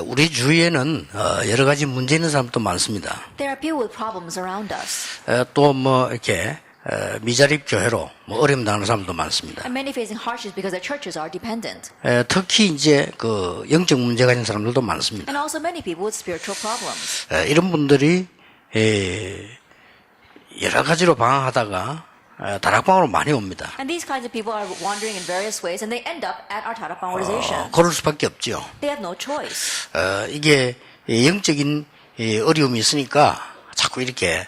우리 주위에는 여러 가지 문제 있는 사람도 많습니다. There are people with problems around us. 또 뭐 이렇게 미자립 교회로 뭐 어려움 당하는 사람도 많습니다. And many facing hardships because their churches are dependent. 특히 이제 그 영적 문제가 있는 사람들도 많습니다. And also many people with spiritual problems. 이런 분들이 여러 가지로 방황하다가 다락방으로 많이 옵니다. And these kinds of people are wandering in various ways and they end up at our 다락방 organization. 그럴 수밖에 없죠. They have no choice. 이게 영적인 어려움이 있으니까 자꾸 이렇게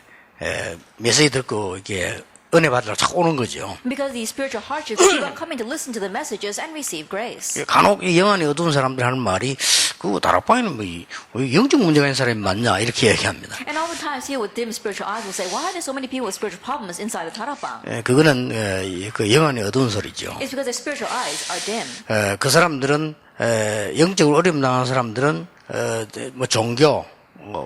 메시지 듣고 이게 은혜 받으러 자꾸 오는 거죠. Because these spiritual hardships, people are coming to listen to the messages and receive grace. 간혹 이 영안이 어두운 사람들 하는 말이 그 다락방에는 뭐 영적 문제가 있는 사람이 많냐 이렇게 얘기합니다. And oftentimes here with dim spiritual eyes will say, why are there so many people with spiritual problems inside the 다락방? 그거는 그 영안이 어두운 소리죠. It's because their spiritual eyes are dim. 그 사람들은 영적으로 어려움 당하는 사람들은 뭐 종교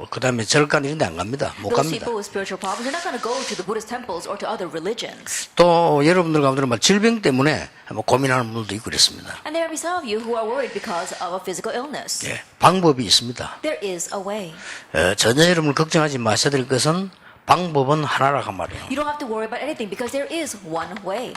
그다음에 절간 이런 데 안 갑니다. 못 Those 갑니다. people with spiritual problems, they're not going to go to the Buddhist temples or to other religions. 또 여러분들 가운데는 뭐 질병 때문에 뭐 고민하는 분들도 있고 그랬습니다. And there may be some of you who are worried because of a physical illness. 예, 방법이 있습니다. There is a way. 전혀 여러분을 걱정하지 마셔야 될 것은 방법은 하나라고 말이에요. You don't have to worry about anything because there is one way.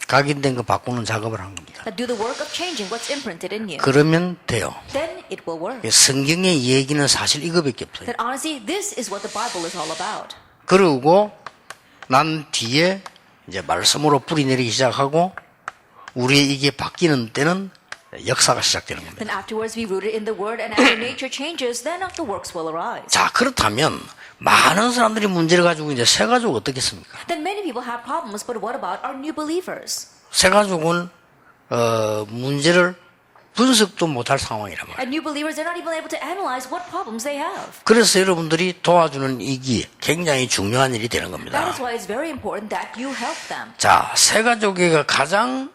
각인된 거 바꾸는 작업을 한 겁니다. That do the work of changing what's imprinted in you. 그러면 돼요. Then it will work. 성경의 얘기는 사실 이거밖에 없어요. That honestly, this is what the Bible is all about. 그러고 난 뒤에 이제 말씀으로 뿌리 내리기 시작하고 우리의 이게 바뀌는 때는 역사가 시작되는 겁니다. Then afterwards we rooted in the Word, and as your nature changes, then the works will arise. 자, 그렇다면 많은 사람들이 문제를 가지고 이제 새 가족 어떻겠습니까? Then many people have problems, but what about our new believers? 새 가족은 문제를 분석도 못할 상황이란 말이에요. And new believers, they're not even able to analyze what problems they have. 그래서 여러분들이 도와주는 이기 굉장히 중요한 일이 되는 That 겁니다. is why it's very important that you help them. 자, 새 가족에게 가장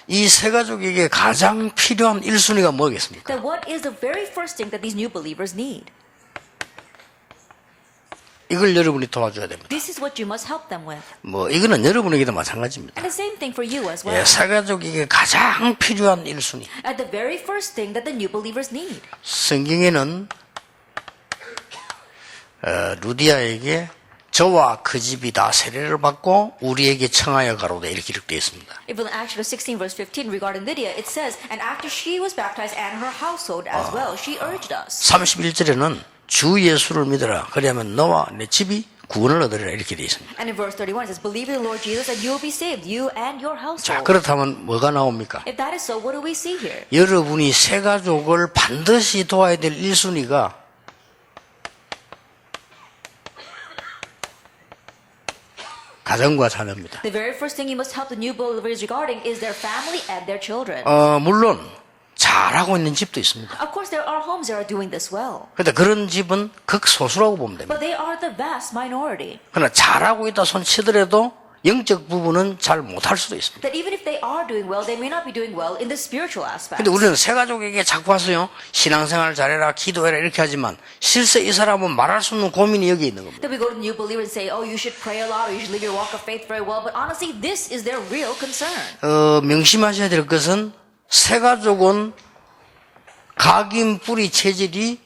이 새 가족에게 가장 필요한 1순위가 뭐겠습니까? Then what is the very first thing that these new believers need? 이걸 여러분이 도와줘야 됩니다. This is what you must help them with. 뭐 이거는 여러분에게도 마찬가지입니다. And the same thing for you as well. 예, 새 가족에게 가장 필요한 1순위. At the very first thing that the new believers need. 성경에는 루디아에게 저와 그 집이 다 세례를 받고 우리에게 청하여 가로되 이렇게 기록되어 있습니다. If in Acts 16 verse 15 regarding Lydia, it says, and after she was baptized and her household as well, she urged us. 31절에는 주 예수를 믿어라. 그러면 너와 내 집이 구원을 얻으리라 이렇게 되어 있습니다. And in verse 31 it says, believe in the Lord Jesus and you will be saved, you and your 자, household. 그렇다면 뭐가 나옵니까? If that is so, what do we see here? 여러분이 새 가족을 반드시 도와야 될 1순위가 가정과 자녀입니다. The very first thing you must help the new believers regarding is their family and their children. 물론 잘하고 있는 집도 있습니다. Of course, there are homes that are doing this well. 그런데 그런 집은 극소수라고 보면 됩니다. But they are the vast minority. 그러나 잘하고 있다 손 치더라도 영적 부분은 잘 못할 수도 있습니다. That even if they are doing well, they may not be doing well in the spiritual aspect. 근데 우리는 새 가족에게 자꾸 와서요, 신앙생활 잘해라, 기도해라 이렇게 하지만 실제 이 사람은 말할 수 없는 고민이 여기 있는 겁니다. That we go to new believers and say, oh, you should pray a lot, or you should live your walk of faith very well. But honestly, this is their real concern. 명심하셔야 될 것은 새 가족은 각인 뿌리 체질이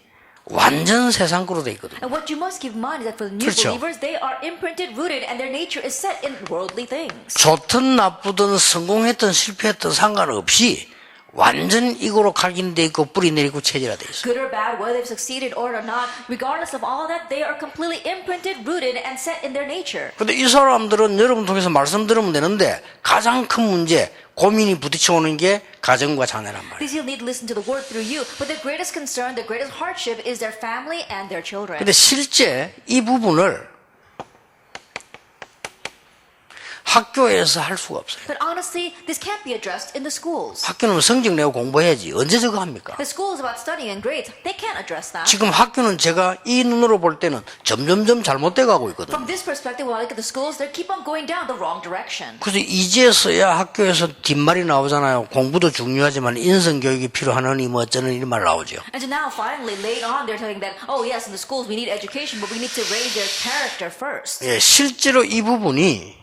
완전 세상으로 돼 있거든요. And what you must keep in mind is that for the new 그렇죠. believers, they are imprinted, rooted, and their nature is set in worldly things. 좋든 나쁘든 성공했든 실패했든 상관없이 완전 이거로 각인돼 있고 뿌리 내리고 체질화돼 있어요. Good or bad, whether they've succeeded or not, regardless of all that, they are completely imprinted, rooted, and set in their nature. 근데 이 사람들은 여러분 통해서 말씀 들으면 되는데 가장 큰 문제, 고민이 부딪혀오는 게 가정과 자녀란 말이에요. These people need to listen to the word through you, but their greatest concern, their greatest hardship is their family and their children. 근데 실제 이 부분을 학교에서 할 수가 없어요. But honestly, this can't be addressed in the schools. 학교는 성적 내고 공부해야지. 언제 저거 합니까? The school is about studying and grades. They can't address that. 지금 학교는 제가 이 눈으로 볼 때는 점점점 잘못돼 가고 있거든요. From this perspective, when I look at the schools, they keep on going down the wrong direction. 그래서 이제서야 학교에서 뒷말이 나오잖아요. 공부도 중요하지만 인성교육이 필요하느니 뭐 어쩌는 이런 말 나오죠. And so now, finally, later on, they're telling that, oh yes, in the schools we need education, but we need to raise their character first. 예, 실제로 이 부분이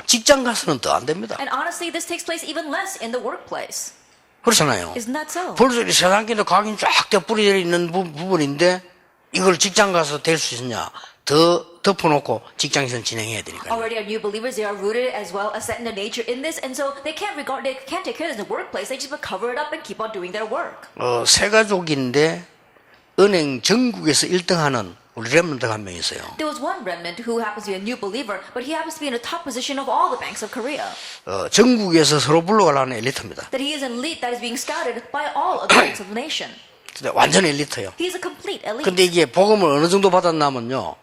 직장 가서는 더 안 됩니다. And honestly, this takes place even less in the workplace. 그렇잖아요. Isn't that so? 벌써 이 세상에도 각인 쫙 뿌리져 있는 부분인데 이걸 직장 가서 될 수 있느냐? 더 덮어놓고 직장에서 진행해야 되니까요. Already our new believers, they are rooted as well as set in their nature in this, and so they can't take care of this in the workplace. They just cover it up and keep on doing their work. 세 가족인데 은행 전국에서 1등하는 우리 렘넌트가 한 명 있어요. There was one remnant who happens to be a new believer, but he happens to be in the top position of all the banks of Korea. 전국에서 서로 불러가려는 엘리트입니다. That he is an elite that is being scouted by all of the banks of the nation. 근데 완전 엘리트예요. He is a complete elite. 근데 이게 복음을 어느 정도 받았냐면요.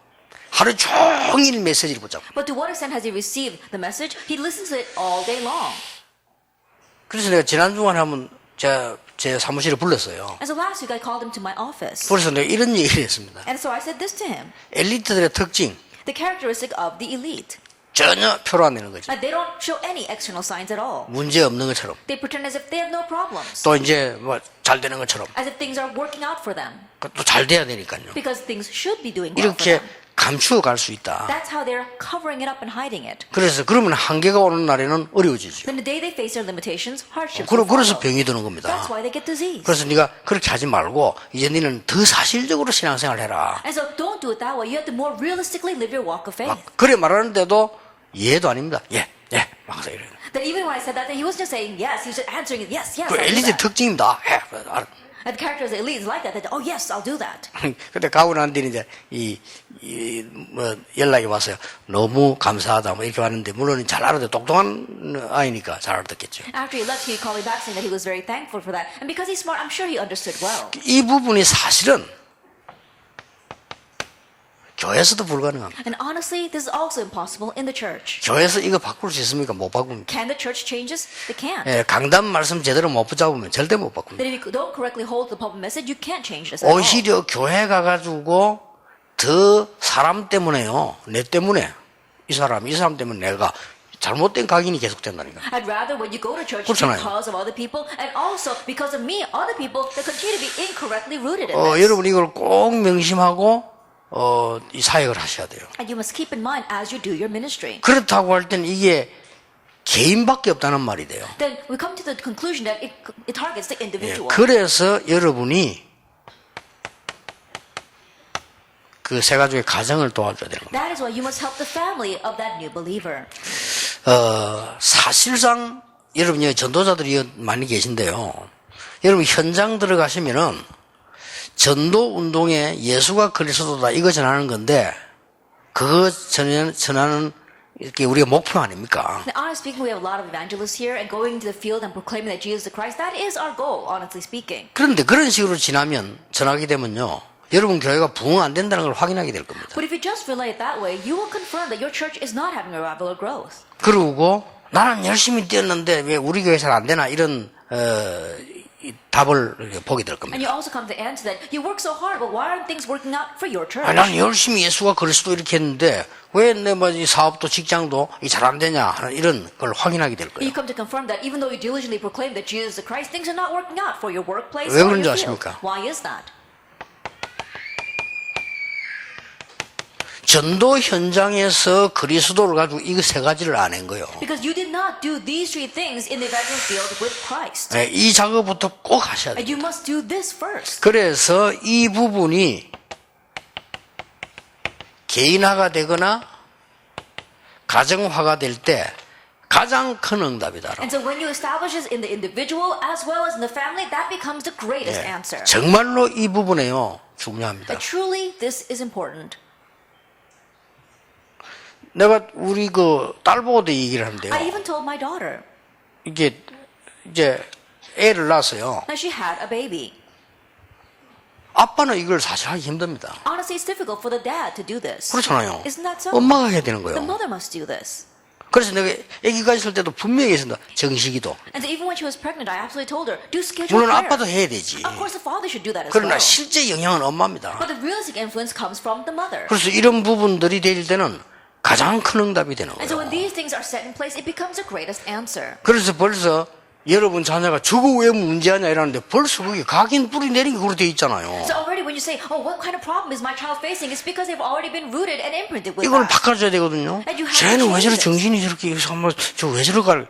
하루 종일 메시지를 붙잡고. But to what extent has he received the message? He listens to it all day long. 그래서 내가 지난 주간에 한번 제 사무실에 불렀어요. And so last week I called him to my office. 그래서 내가 이런 얘기를 했습니다. And so I said this to him. 엘리트들의 특징 The characteristic of the elite. 전혀 표로 안 내는 거죠. Like they don't show any external signs at all. 문제 없는 것처럼. They pretend as if they have no problems. 또 이제 뭐 잘 되는 것처럼. As if things are working out for them. 또 잘 돼야 되니까요. Because things should be doing well for 이렇게 them. 감추어 갈 수 있다. That's how they're covering it up and hiding it. 그래서 그러면 한계가 오는 날에는 어려워지죠. Then the day they face their limitations, hardships will 그래서 follow. 병이 드는 겁니다. That's why they get disease. 그래서 네가 그렇게 하지 말고 이제 너는 더 사실적으로 신앙생활 해라. And so don't do it that way. You have to more realistically live your walk of faith. 막 그래 말하는데도 예도 아닙니다. 예, 막서 이래요. That even when I said that, then he was just saying yes. He was just answering it yes, yes. 그 I'll do 엘리트 that. 특징입니다. 예. And the characters of the elite is like that. That oh yes, I'll do that. 근데 가고 난 뒤에 이제 뭐 연락이 왔어요. 너무 감사하다. 뭐 이렇게 왔는데 물론 잘 알아듣 똑똑한 아이니까 잘 알아듣겠죠. After he left, he called me back saying that he was very thankful for that. And because he's smart, I'm sure he understood well. 이 부분이 사실은 교회에서도 불가능합니다. And honestly, this is also impossible in the church. 교회에서 이거 바꿀 수 있습니까? 못 바꿉니다. Can the church change this? They can't. 예, 강단 말씀 제대로 못 붙잡으면 절대 못 바꿉니다. That if you don't correctly hold the pulpit message, you can't change this at all. 오히려 교회 가가지고 더 사람 때문에요. 내 때문에 이 사람 때문에 내가 잘못된 각인이 계속된다니까. I'd rather when you go to church 그렇잖아요. because of other people and also because of me, other people that continue to be incorrectly rooted in this. 여러분 이걸 꼭 명심하고 이 사역을 하셔야 돼요. And you must keep in mind as you do your ministry. 그렇다고 할 때는 이게 개인밖에 없다는 말이 돼요. Then we come to the conclusion that it targets the 예, individual. 그래서 여러분이 그 세 가족의 가정을 도와줘야 되는 겁니다. That is why you must help the family of that new believer. 사실상 여러분 여기 전도자들이 많이 계신데요. 여러분 현장 들어가시면은 전도 운동에 예수가 그리스도다 이거 전하는 건데 그거 전하는 이렇게 우리가 목표 아닙니까? Now, honestly speaking, we have a lot of evangelists here, and going to the field and proclaiming that Jesus is the Christ, that is our goal, honestly speaking. 그런데 그런 식으로 전하게 되면요. 여러분 교회가 부흥 안 된다는 걸 확인하게 될 겁니다. But if you just relay it that way, you will confirm that your church is not having a revival or growth. 그리고 나는 열심히 뛰었는데 왜 우리 교회 잘 안 되나 이런 이 답을 보게 될 겁니다. And you also come to the answer that you work so hard, but why aren't things working out for your church? 난 열심히 예수가 그리스도 이렇게 했는데 왜 내 뭐 이 사업도 직장도 잘 안 되냐 하는 이런 걸 확인하게 될 거예요. You come to confirm that even though you diligently proclaim that Jesus is the Christ, things are not working out for your workplace 왜 or 그런지 your field. 아십니까? Why is that? 전도 현장에서 그리스도를 가지고 이거 세 가지를 안 한 거예요. Because you did not do these three things in the evangelical field with Christ. 이 작업부터 꼭 하셔야 돼요. And you must do this first. 그래서 이 부분이 개인화가 되거나 가정화가 될 때 가장 큰 응답이다. And so when you establish this in the individual as well as in the family, that becomes the greatest answer. 정말로 이 부분에요 중요합니다. But truly, this is important. 내가 우리 그 딸 보고도 얘기를 하는데요. I even told my daughter. 이게 이제 애를 낳았어요. Now she had a baby. 아빠는 이걸 사실 하기 힘듭니다. Honestly, it's difficult for the dad to do this. 그렇잖아요. Isn't that so? 엄마가 해야 되는 The 거예요. mother must do this. 그래서 내가 아기가 있을 때도 분명히 했습니다. 정식이도. And so even when she was pregnant, I absolutely told her, do schedule 물론 prayer. 아빠도 해야 되지. Of course, the father should do that as 그러나 well. 실제 영향은 엄마입니다. But the realistic influence comes from the mother. 그래서 이런 부분들이 될 때는 가장 큰 응답이 되는 And so 거예요. when these things are set in place, it becomes the greatest answer. 그래서 벌써 여러분 자녀가 저거 왜 문제하냐 이러는데 벌써 그게 각인 뿌리 내린 게 그렇게 돼 있잖아요. So already when you say, oh, what kind of problem is my child facing? It's because they've already been rooted and imprinted with 이걸 that. 바꿔줘야 되거든요. And you have 쟤는 to 왜 저래 change it. 정신이 저렇게 한번 저 왜 저럴까?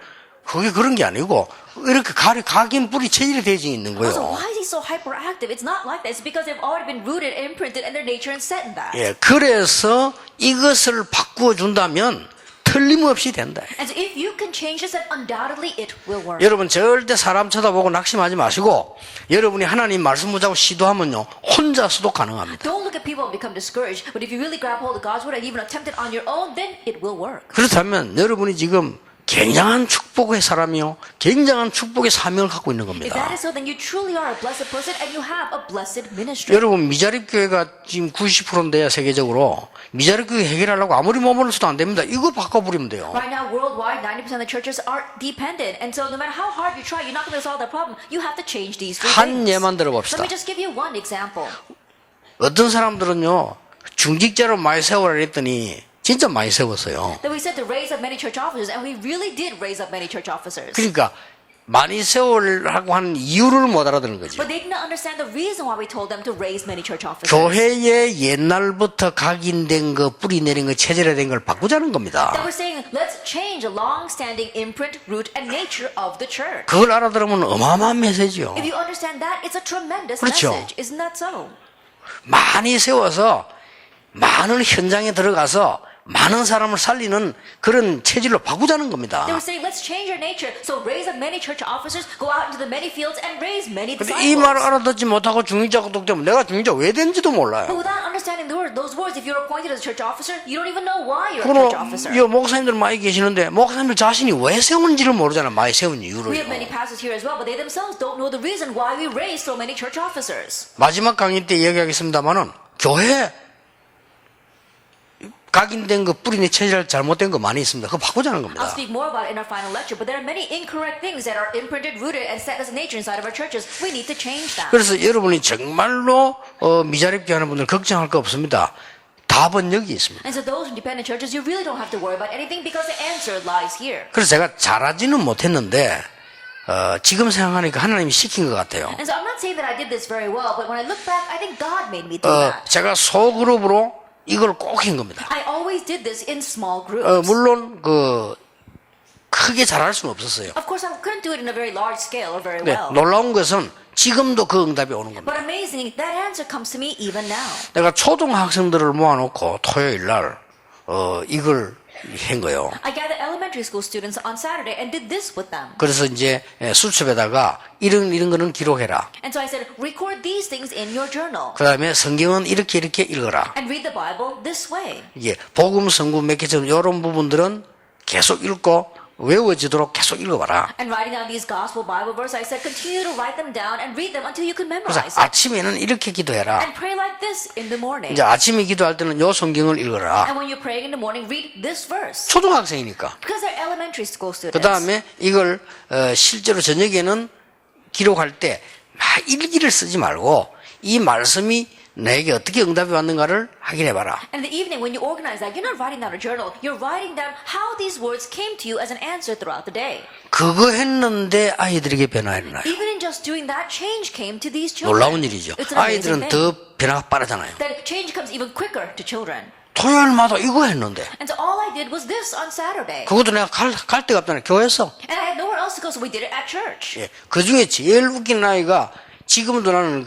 그게 그런 게 아니고 이렇게 각인 뿌리 체질이 되지 있는 So 거예요. why is he so hyperactive? It's not like that. It's because they've already been rooted and imprinted and their nature is set in that. 예, 그래서 이것을 바꾸어 준다면 틀림없이 된다. And so if you can change this, then undoubtedly it will work. 여러분 절대 사람 쳐다보고 낙심하지 마시고 여러분이 하나님 말씀 보자고 시도하면요 혼자서도 가능합니다. Don't look at people and become discouraged. But if you really grab hold of God's word and even attempt it on your own, then it will work. 그렇다면 여러분이 지금 굉장한 축복의 사람이요 굉장한 축복의 사명을 갖고 있는 If that 겁니다. is so, then you truly are a blessed person and you have a blessed ministry. 여러분 미자립 교회가 지금 90%인데요 세계적으로 미자립 교회 해결하려고 아무리 몸을 써도 안 됩니다. 이거 바꿔버리면 돼요. Right now, worldwide, 90% of the churches are dependent. And so no matter how hard you try, you're not going to solve that problem. You have to change these three 한 things. 예만 Let 들어봅시다. me just give you one example. 어떤 사람들은요 중직자로 많이 세워라 했더니 진짜 많이 세웠어요. That we said to raise up many church officers, and we really did raise up many church officers. 그러니까 많이 세우라고 하는 이유를 못 알아듣는 거죠. But they did not understand the reason why we told them to raise many church officers. 교회에 옛날부터 각인된 거 뿌리 내린 거 체질화된 걸 바꾸자는 겁니다. That we're saying, let's change the long-standing imprint, root, and nature of the church. 그걸 알아들으면 어마어마한 메시지요. If you understand that, it's a tremendous 그렇죠. message. Isn't that so? 많이 세워서 많은 현장에 들어가서 많은 사람을 살리는 그런 체질로 바꾸자는 겁니다. They were saying, let's change our nature. So raise up many church officers, go out into the many fields, and raise many 근데 이 말을 disciples. 알아듣지 못하고 중직자 구독되면 내가 중직자 왜 된지도 But 몰라요. without understanding those words, if you're appointed as a church officer, you don't even know why you're a church 그럼 officer. 이 목사님들 많이 계시는데 목사님들 자신이 왜 세운지를 모르잖아. 많이 세운 We have many 이유를요. pastors here as well, but they themselves don't know the reason why we raise so many church officers. 마지막 강의 때 이야기하겠습니다만은 교회 각인된 거 뿌리내 체질 잘못된 거 많이 있습니다. 그거 바꾸자는 I'll 겁니다. speak more about it in our final lecture, but there are many incorrect things that are imprinted, rooted, and set as a nature inside of our churches. We need to change that. 그래서 여러분이 정말로 미자립게 하는 분들 걱정할 거 없습니다. 답은 여기 있습니다. And so those independent churches, you really don't have to worry about anything because the answer lies here. 그래서 제가 잘하지는 못했는데 지금 생각하니까 하나님이 시킨 것 같아요. And so I'm not saying that I did this very well, but when I look back, I think God made me do that. 제가 소그룹으로 이걸 꼭 한 겁니다. I always did this in small groups. 물론 크게 잘할 수는 없었어요. Of course, I couldn't do it in a very large scale or very 네, well. 놀라운 것은 지금도 그 응답이 오는 겁니다. But amazing, that answer comes to me even now. 내가 초등학생들을 모아놓고 토요일 날 이걸 한 거예요. I gathered elementary school students on Saturday and did this with them. 그래서 이제 수첩에다가 이런 거는 기록해라. And so I said, record these things in your journal 그 다음에 성경은 이렇게 읽어라. and read the Bible this way. 이게 복음, 성구, 맺기처럼 이런 부분들은 계속 읽고 외워지도록 계속 읽어봐라. And writing down these gospel Bible verses, I said, continue to write them down and read them until you can 그래서 memorize it. 아침에는 이렇게 기도해라. And pray like this in the morning. 이제 아침에 기도할 때는 요 성경을 읽어라. And when you're praying in the morning, read this verse. 초등학생이니까. Because they're elementary school students. 그 다음에 이걸 실제로 저녁에는 기록할 때 막 일기를 쓰지 말고 이 말씀이 내게 어떻게 응답이 왔는가를 확인해봐라. And in the evening, when you organize that, you're not writing down a journal. You're writing down how these words came to you as an answer throughout the day. 그거 했는데 아이들에게 변화가 일어나요. Even in just doing that, change came to these children. 놀라운 일이죠. It's an amazing 아이들은 thing. 더 변화가 빠르잖아요. That change comes even quicker to children. 토요일마다 이거 했는데 And so all I did was this on Saturday. 그것도 내가 갈 데가 없잖아요. 교회에서. And I had nowhere else to go, so we did it at church. 예, 그 중에 제일 웃긴 아이가 지금도 나는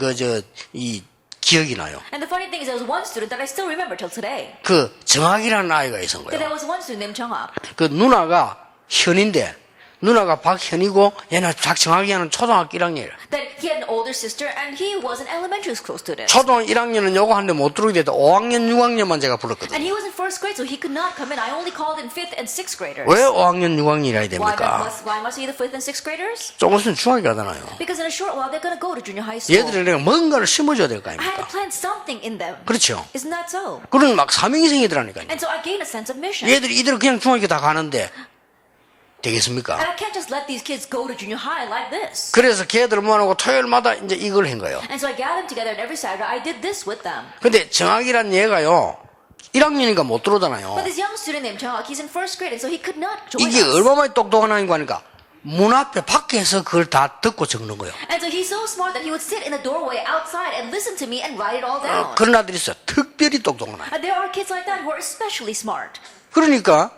이 기억이 나요. And the funny thing is, there was one student that I still remember till today. 그 정학이라는 아이가 있었던 That there 거예요. was one student named Chung-up. 그 누나가 현인데 누나가 박현이고 얘는 박정학이 하는 초등학교 1학년이라. That he had an older sister and he was an elementary school student. 초등학교 1학년은 요거 하는데 못 들어오게 돼도 5학년, 6학년만 제가 불렀거든요. And he was in first grade, so he could not come in. I only called in fifth and sixth graders. 왜 5학년, 6학년이라 Why 됩니까? must he be the fifth and sixth graders? 조금 있으면 중학교 가잖아요. Because in a short while they're going to go to junior high school. 얘들이 내가 뭔가를 심어줘야 될 거 I had to 아닙니까? plant something in them. 그렇죠. Isn't that so? 그런 막 사명이생이더라니까요. And so I gained a sense of mission. 얘들이 이대로 그냥 중학교 다 가는데 되겠습니까? And I can't just let these kids go to junior high like this. 그래서 걔들 모아놓고 토요일마다 이제 이걸 한 거예요. And so I gathered them together and every Saturday I did this with them. 근데 정학이란 얘가요, 1학년이니까 못 들어오잖아요. But this young student named Chang, he's in first grade and so he could not join 이게 us. 얼마나 똑똑한 아이가 하니까 문 앞에 밖에서 그걸 다 듣고 적는 거예요. And so he's so smart that he would sit in the doorway outside and listen to me and write it all down. 그런 아들이 있어요. 특별히 똑똑한 아이. And there are kids like that who are especially smart. 그러니까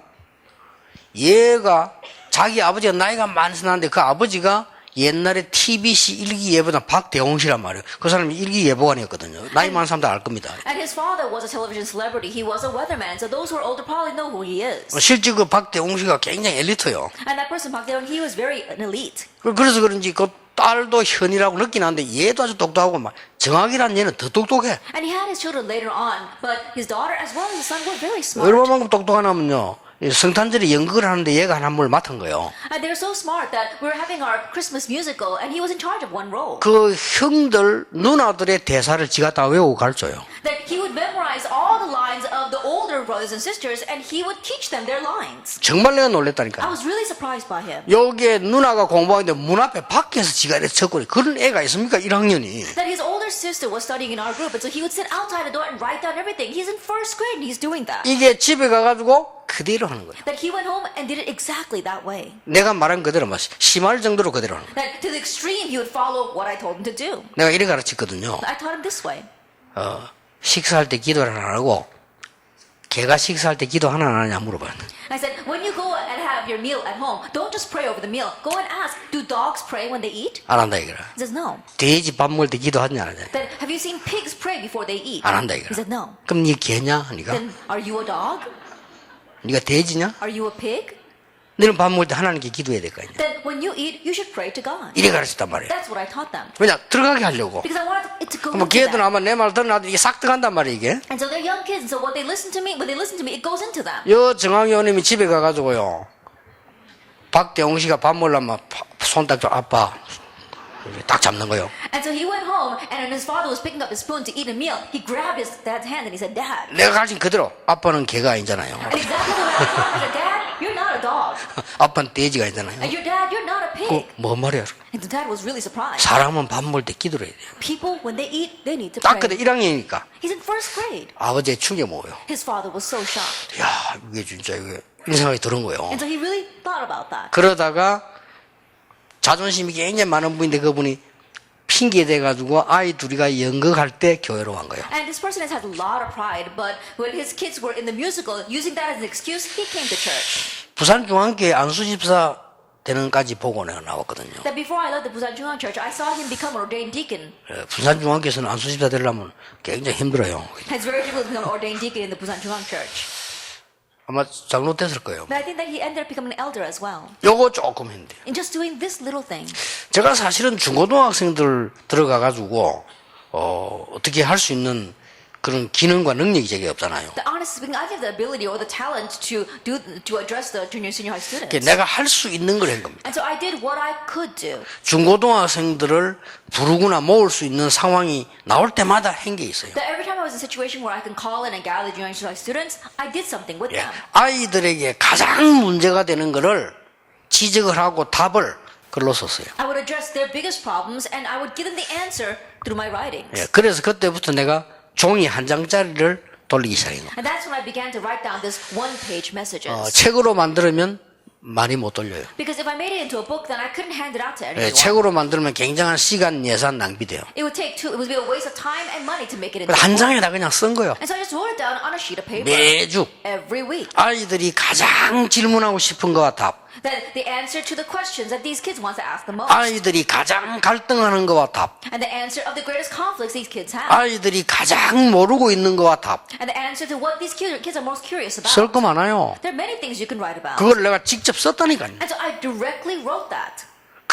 얘가 자기 아버지가 나이가 많으신데 그 아버지가 옛날에 TBC 일기예보단 박대홍 씨란 말이에요. 그 사람이 일기예보관이었거든요. 나이 많은 사람들 알 겁니다. And his father was a television celebrity. He was a weatherman. So those who are older probably know who he is. 실제 그 박대홍 씨가 굉장히 엘리트예요. And that person, Park Dae-won, he was very an elite. 그래서 그런지 그 딸도 현이라고 느끼긴 하는데 얘도 아주 똑똑하고 막 정학이란 얘는 더 똑똑해. And he had his children later on, but his daughter as well as his son were very smart. 얼마만큼 똑똑하냐면요. 성탄절에 연극을 하는데 얘가 한 뭘 맡은 거예요. And they're so smart that we were having our Christmas musical and he was in charge of one role. 그 형들, 누나들의 대사를 지가 다 외우고 가르쳐요. That he would memorize all the lines of the older brothers and sisters and he would teach them their lines. 정말 내가 I 놀랬다니까. was really surprised by him. 여기에 누나가 공부하는데 문 앞에 밖에서 지가 이렇게 적고 그런 애가 있습니까? 1학년이. That his older sister was studying in our group and so he would sit outside the door and write down everything. He's in first grade and he's doing that. 이게 집에 가가지고 그대로 하는 거예요. That he went home and did it exactly that way. 내가 말한 그대로 막 심할 정도로 그대로 하는 거예요. That to the extreme he would follow what I told him to do. 내가 이렇게 가르쳤거든요. I taught him this way. 식사할 때 기도를 하나 안 하고 걔가 식사할 때 기도 하나 안 하냐 물어봐요. I said, when you go and have your meal at home, don't just pray over the meal. Go and ask, do dogs pray when they eat? 안 한다 이거라. He says, no. 돼지 밥 먹을 때 기도하냐 안 하냐. Then, have you seen pigs pray before they eat? 안 한다 He 이거라. said, no. 그럼 니 개냐? 니가? Then, are you a dog? 니가 돼지냐? Are you a pig? 너는 밥 먹을 때 하나님께 기도해야 될 거 아니야. Then, when you eat, you should pray to God. 이래 가르쳤단 말이에요. That's what I taught them. 왜냐? 들어가게 하려고. Because I wanted it to go 뭐 into 걔들은 them. 아마 내 말 들어놔도 이게 싹 들어간단 말이에요 이게. And so they're young kids, and so what they listen to me, when they listen to me, it goes into them. 여 정학 의원님이 집에 가가지고요. 박대홍 씨가 밥 먹으려면 손 딱 아빠 딱 잡는 거예요. And so he went home, and when his father was picking up his spoon to eat a meal, he grabbed his dad's hand and he said, Dad. 내가 가르친 그대로 아빠는 개가 아니잖아요. And exactly the way I taught him, he said, Dad, you're not a dog. 아빠는 돼지가 아니잖아요. And your dad, you're not a pig. 그뭐 말이야? And the dad was really surprised. 사람은 밥 먹을 때 기도를 해야 돼요. People, when they eat, they need to 딱 pray. 그때 1학년이니까 He's in first grade. 아버지의 충격 뭐예요? His father was so shocked. 야 이게 진짜 이게 이런 생각이 드는 거예요. And so he really thought about that. 그러다가 자존심이 굉장히 많은 분인데 그분이 핑계 대가지고 아이 둘이가 연극할 때 교회로 간 거예요. And this person has had a lot of pride, but when his kids were in the musical, using that as an excuse, he came to church. 부산중앙교회 안수집사 되는까지 보고 내가 나왔거든요. That before I left the Busan Jungang Church, I saw him become an ordained deacon. 부산중앙교회에서는 안수집사 되려면 굉장히 힘들어요. It's very difficult to become an ordained deacon in the Busan Jungang Church. 아마 잘못됐을 거예요. But I think that he ended up becoming an elder as well. 요거 조금 했는데. In just doing this little thing. 제가 사실은 중고등학생들 들어가가지고 어떻게 할 수 있는 그런 기능과 능력이 제게 없잖아요. The honest speaking, I have the ability or the talent to address the junior, senior high students. 내가 할 수 있는 걸 한 겁니다. And so I did what I could do. 중고등학생들을 부르거나 모을 수 있는 상황이 나올 때마다 한 게 있어요. That every time I was in a situation where I can call in and gather junior and senior high students, I did something with them. 아이들에게 가장 문제가 되는 거를 지적을 하고 답을 글로 썼어요. I would address their biggest problems and I would give them the answer through my writings. 그래서 그때부터 내가 종이 한 장짜리를 돌리기 시작한 거예요. And that's when I began to write down this one-page messages. 책으로 만들면 많이 못 돌려요. Because if I made it into a book, then I couldn't hand it out to anyone. 책으로 만들면 굉장한 시간 예산 낭비돼요. It would be a waste of time and money to make it into a 한 book. 장에다 그냥 쓴 거예요. And so I just wrote it down on a sheet of paper. 매주 Every week. 아이들이 가장 질문하고 싶은 거와 답, That the answer to the questions that these kids want to ask the most. 아이들이 가장 갈등하는 거와 답, And the answer of the greatest conflicts these kids have. 아이들이 가장 모르고 있는 거와 답. And the answer to what these kids are most curious about. 쓸 거 많아요. There are many things you can write about. 그걸 내가 직접 썼다니까요. And so I directly wrote that.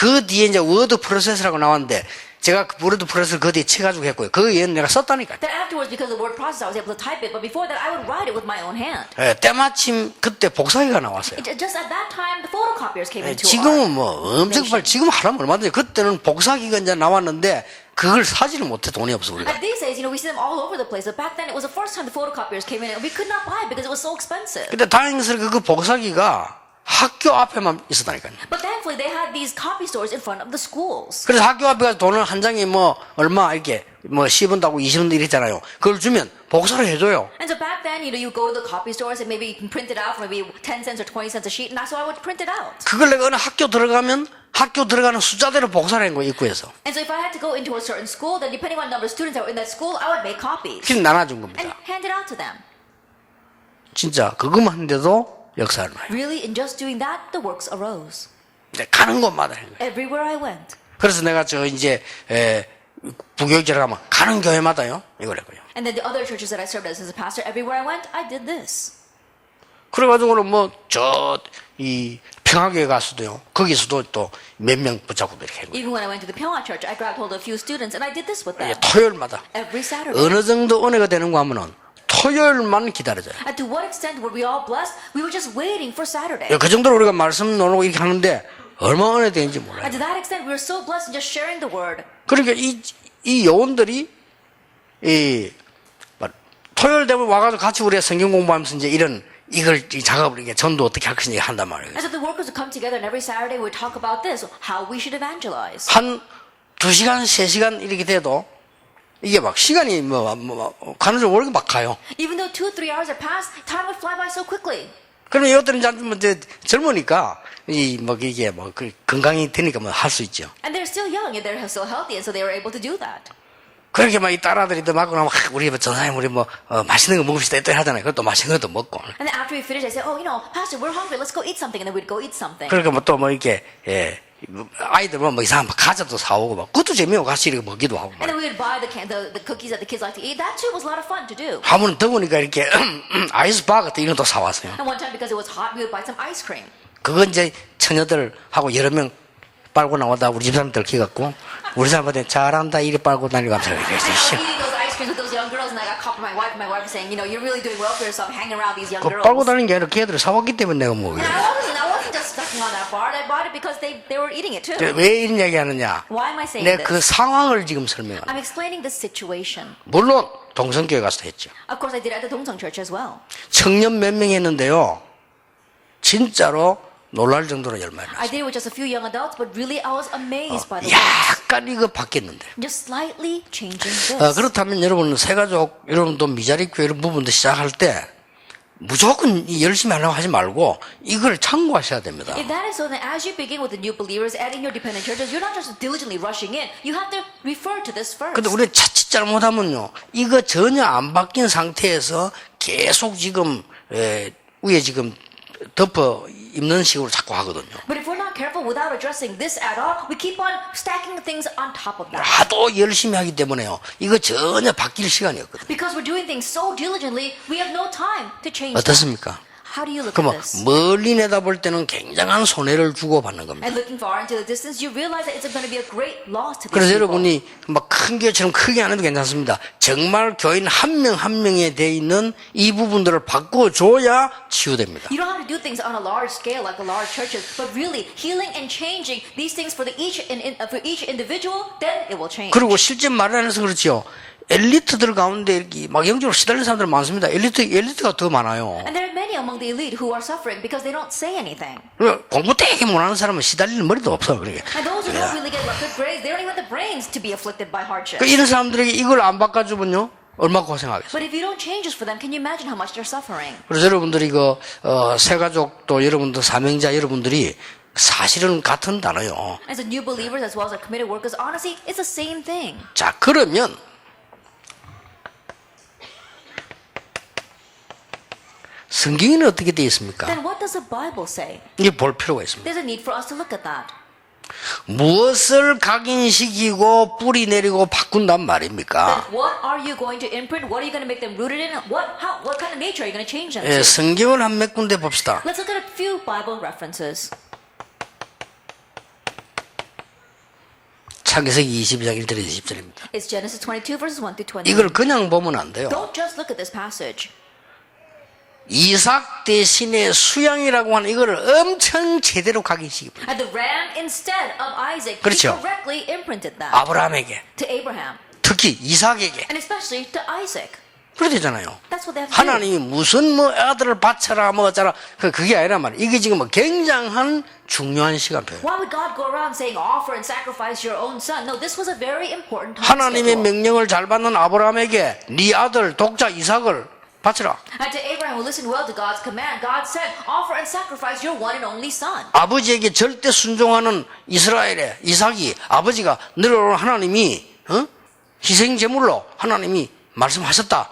그 뒤에 이제 워드 프로세스라고 나왔는데 제가 그 워드 프로세스를 그 뒤에 쳐가지고 했고요. 그 얘는 내가 썼다니까요. Then afterwards, because of the word process, I was able to type it. But before that, I would write it with my own hand. 예, 때마침 그때 복사기가 나왔어요. Just at that time, the photocopiers came into our. 지금은 뭐 엄청 빨리 지금 하려면 얼마든지 그때는 복사기가 이제 나왔는데 그걸 사지를 못해 돈이 없어 우리가. At these days, we see them all over the place. But back then, it was the first time the photocopiers came in, and we could not buy it because it was so expensive. 근데 다행스럽게 그 복사기가 학교 앞에만 있었다니까요. But thankfully, they had these copy stores in front of the schools. 그래서 학교 앞에 가서 돈을 한 장에 뭐 얼마 이렇게 뭐 10원하고 20원 이랬잖아요. 그걸 주면 복사를 해줘요. And so back then, you go to the copy stores and maybe you can print it out for maybe 10 cents or 20 cents a sheet, and that's why I would print it out. 그걸 내가 어느 학교 들어가면 학교 들어가는 숫자대로 복사를 한 거예요, 입구에서. And so if I had to go into a certain school, then depending on the number of students that were in that school, I would make copies 그냥 나눠준 and 겁니다. hand it out to them. 진짜 그것만 했는데도 역사를 나요. Really, in just doing that, the works arose. 이제 가는 곳마다 한 거예요. Everywhere I went. 그래서 내가 저 이제 부교육자를 가면 가는 교회마다요 이걸 했고요. And then the other churches that I served as a pastor, everywhere I went, I did this. 그래가지고는 뭐 저 이 평화교회 가서도요 거기서도 또 몇 명 붙잡고 이렇게 한 거예요. Even when I went to the Pyeongha church, I grabbed hold of a few students and I did this with them. 토요일마다 Every Saturday. 어느 정도 은혜가 되는가 하면은 토요일만 기다려져요. And to what extent were we all blessed? We were just waiting for Saturday. 그 정도로 우리가 말씀 나누고 이렇게 하는데 얼마나 은혜 되는지 몰라요. And to that extent, we were so blessed in just sharing the word. 그러니까 이 요원들이 토요일 되면 와가지고 같이 우리가 성경 공부하면서 이제 이걸 이 작업을 이게 전도 어떻게 할 것인지 한단 말이에요. And so the workers would come together and every Saturday we would talk about this, how we should evangelize. 한 2시간, 3시간 이렇게 돼도 이게 막 시간이 가는 줄 모르게 막 가요. Even though 2-3 hours had passed, time would fly by so quickly. 그러면 이것들은 이제 젊으니까 이게 건강이 되니까 할 수 있죠. And they're still young and they're still healthy, and so they were able to do that. 그렇게 막 이 딸아들이 또 막 우리 전사님 우리 맛있는 거 먹읍시다 또 하잖아요. 그것도 맛있는 것도 먹고. And then after we finished, I said, "Oh, Pastor, we're hungry. Let's go eat something." And then we'd go eat something. 그러니까 또 이렇게 아이들 이상한 과자도 사오고 막 그것도 재미있고 같이 이렇게 먹기도 하고. And then we would buy the cookies that the kids like to eat. That too was a lot of fun to do. 한 번은 더우니까 이렇게 아이스바 같은 이런 것도 사왔어요. And one time because it was hot, we would buy some ice cream. 그건 이제 처녀들하고 여러 명 빨고 나오다 우리 집사람 들키갖고 우리 사람한테 잘한다 이래 빨고 다니고 하면서 I was eating those ice creams with those young girls, and I got caught by my wife saying, "You're really doing well for yourself, hanging around these young 그 girls." 빨고 다니는 게 아니라 걔들이 사왔기 때문에 내가 먹어요. And I wasn't just stuck on that bar. I bought it because they were eating it too. 왜 이런 얘기 하느냐? Why am I saying 내가 그 this? 상황을 지금 설명하는. I'm explaining the situation. 물론 동성교회 가서 했죠. Of course, I did it at the Dongseong Church as well. 청년 몇 명 했는데요. 진짜로 놀랄 정도로 열매를 I 났어요. did it with just a few young adults, but really I was amazed by the works. 약간 이거 바뀌었는데. Just slightly changing this. 그렇다면 여러분은 새가족, 여러분도 미자리 교회 이런 부분도 시작할 때 무조건 열심히 하려고 하지 말고 이걸 참고하셔야 됩니다. If that is so, then as you begin with the new believers and in your dependent churches, you're not just diligently rushing in. You have to refer to this first. 근데 우리 자칫 잘못하면요, 이거 전혀 안 바뀐 상태에서 계속 지금 위에 지금 덮어 입는 식으로 자꾸 하거든요. But if we're not careful without addressing this at all, we keep on stacking things on top of that. 하도 열심히 하기 때문에요. 이거 전혀 바뀔 시간이 없거든요. Because we're doing things so diligently, we have no time to change that. 어떻습니까? How do you look 그러면 at this? 멀리 내다볼 때는 굉장한 손해를 주고 받는 겁니다. And looking far into the distance, you realize that it's going to be a great loss to these 그래서 people. 여러분이 막 큰 교회처럼 크게 안 해도 괜찮습니다. 정말 교인 한 명 한 명에 돼 있는 이 부분들을 바꿔줘야 치유됩니다. You don't have to do things on a large scale like the large churches, but really healing and changing these things for for each individual, then it will change. 그리고 실제 말을 안 해서 그렇지요. 엘리트들 가운데 이렇게 막 영적으로 시달리는 사람들 많습니다. 엘리트가 더 많아요. And there are many among the elite who are suffering because they don't say anything. 공부 되게 못하는 사람은 시달리는 머리도 없어. 그러게. And those who don't really get good grades, they don't even have the brains to be afflicted by hardship. 이런 사람들에게 이걸 안 바꿔주면요, 얼마나 고생하겠어요. But if you don't change this for them, can you imagine how much they're suffering? 그래서 여러분들이 새가족 또 여러분들 사명자 여러분들이 사실은 같은 단어요. As a new believers as well as a committed workers, honestly, it's the same thing. 자, 그러면 성경에는 어떻게 되어 있습니까? Then what does the Bible say? 이게 볼 필요가 있습니다. There's a need for us to look at that. 무엇을 각인시키고 뿌리 내리고 바꾼단 말입니까? What are you going to imprint? What are you going to make them rooted in? What kind of nature are you going to change them to? 성경을 한 몇 군데 봅시다. Let's look at a few Bible references. 창세기 22장 1절에서 20절입니다. It's Genesis 22 verses 1 through 20. 이걸 그냥 보면 안 돼요. Don't just look at this passage. 이삭 대신에 수양이라고 하는 이거를 엄청 제대로 각인시키 버려요. And the ram instead of Isaac, he 그렇죠. correctly imprinted that 아브라함에게, to Abraham 특히 이삭에게. and especially to Isaac. 그렇게 되잖아요. That's what they have to do. 하나님이 무슨 뭐 아들을 바쳐라 뭐 어쩌라 그게 아니란 말이에요. 이게 지금 뭐 굉장한 중요한 시간표예요. Why would God go around saying offer and sacrifice your own son? No, this was a very important time 하나님의 schedule. 명령을 잘 받는 아브라함에게 네 아들 독자 이삭을 바쳐라. And to Abraham who listened well to God's command, God said, offer and sacrifice your one and only son. 아버지에게 절대 순종하는 이스라엘의 이삭이 아버지가 너를 하나님이 희생 제물로 하나님이 말씀하셨다.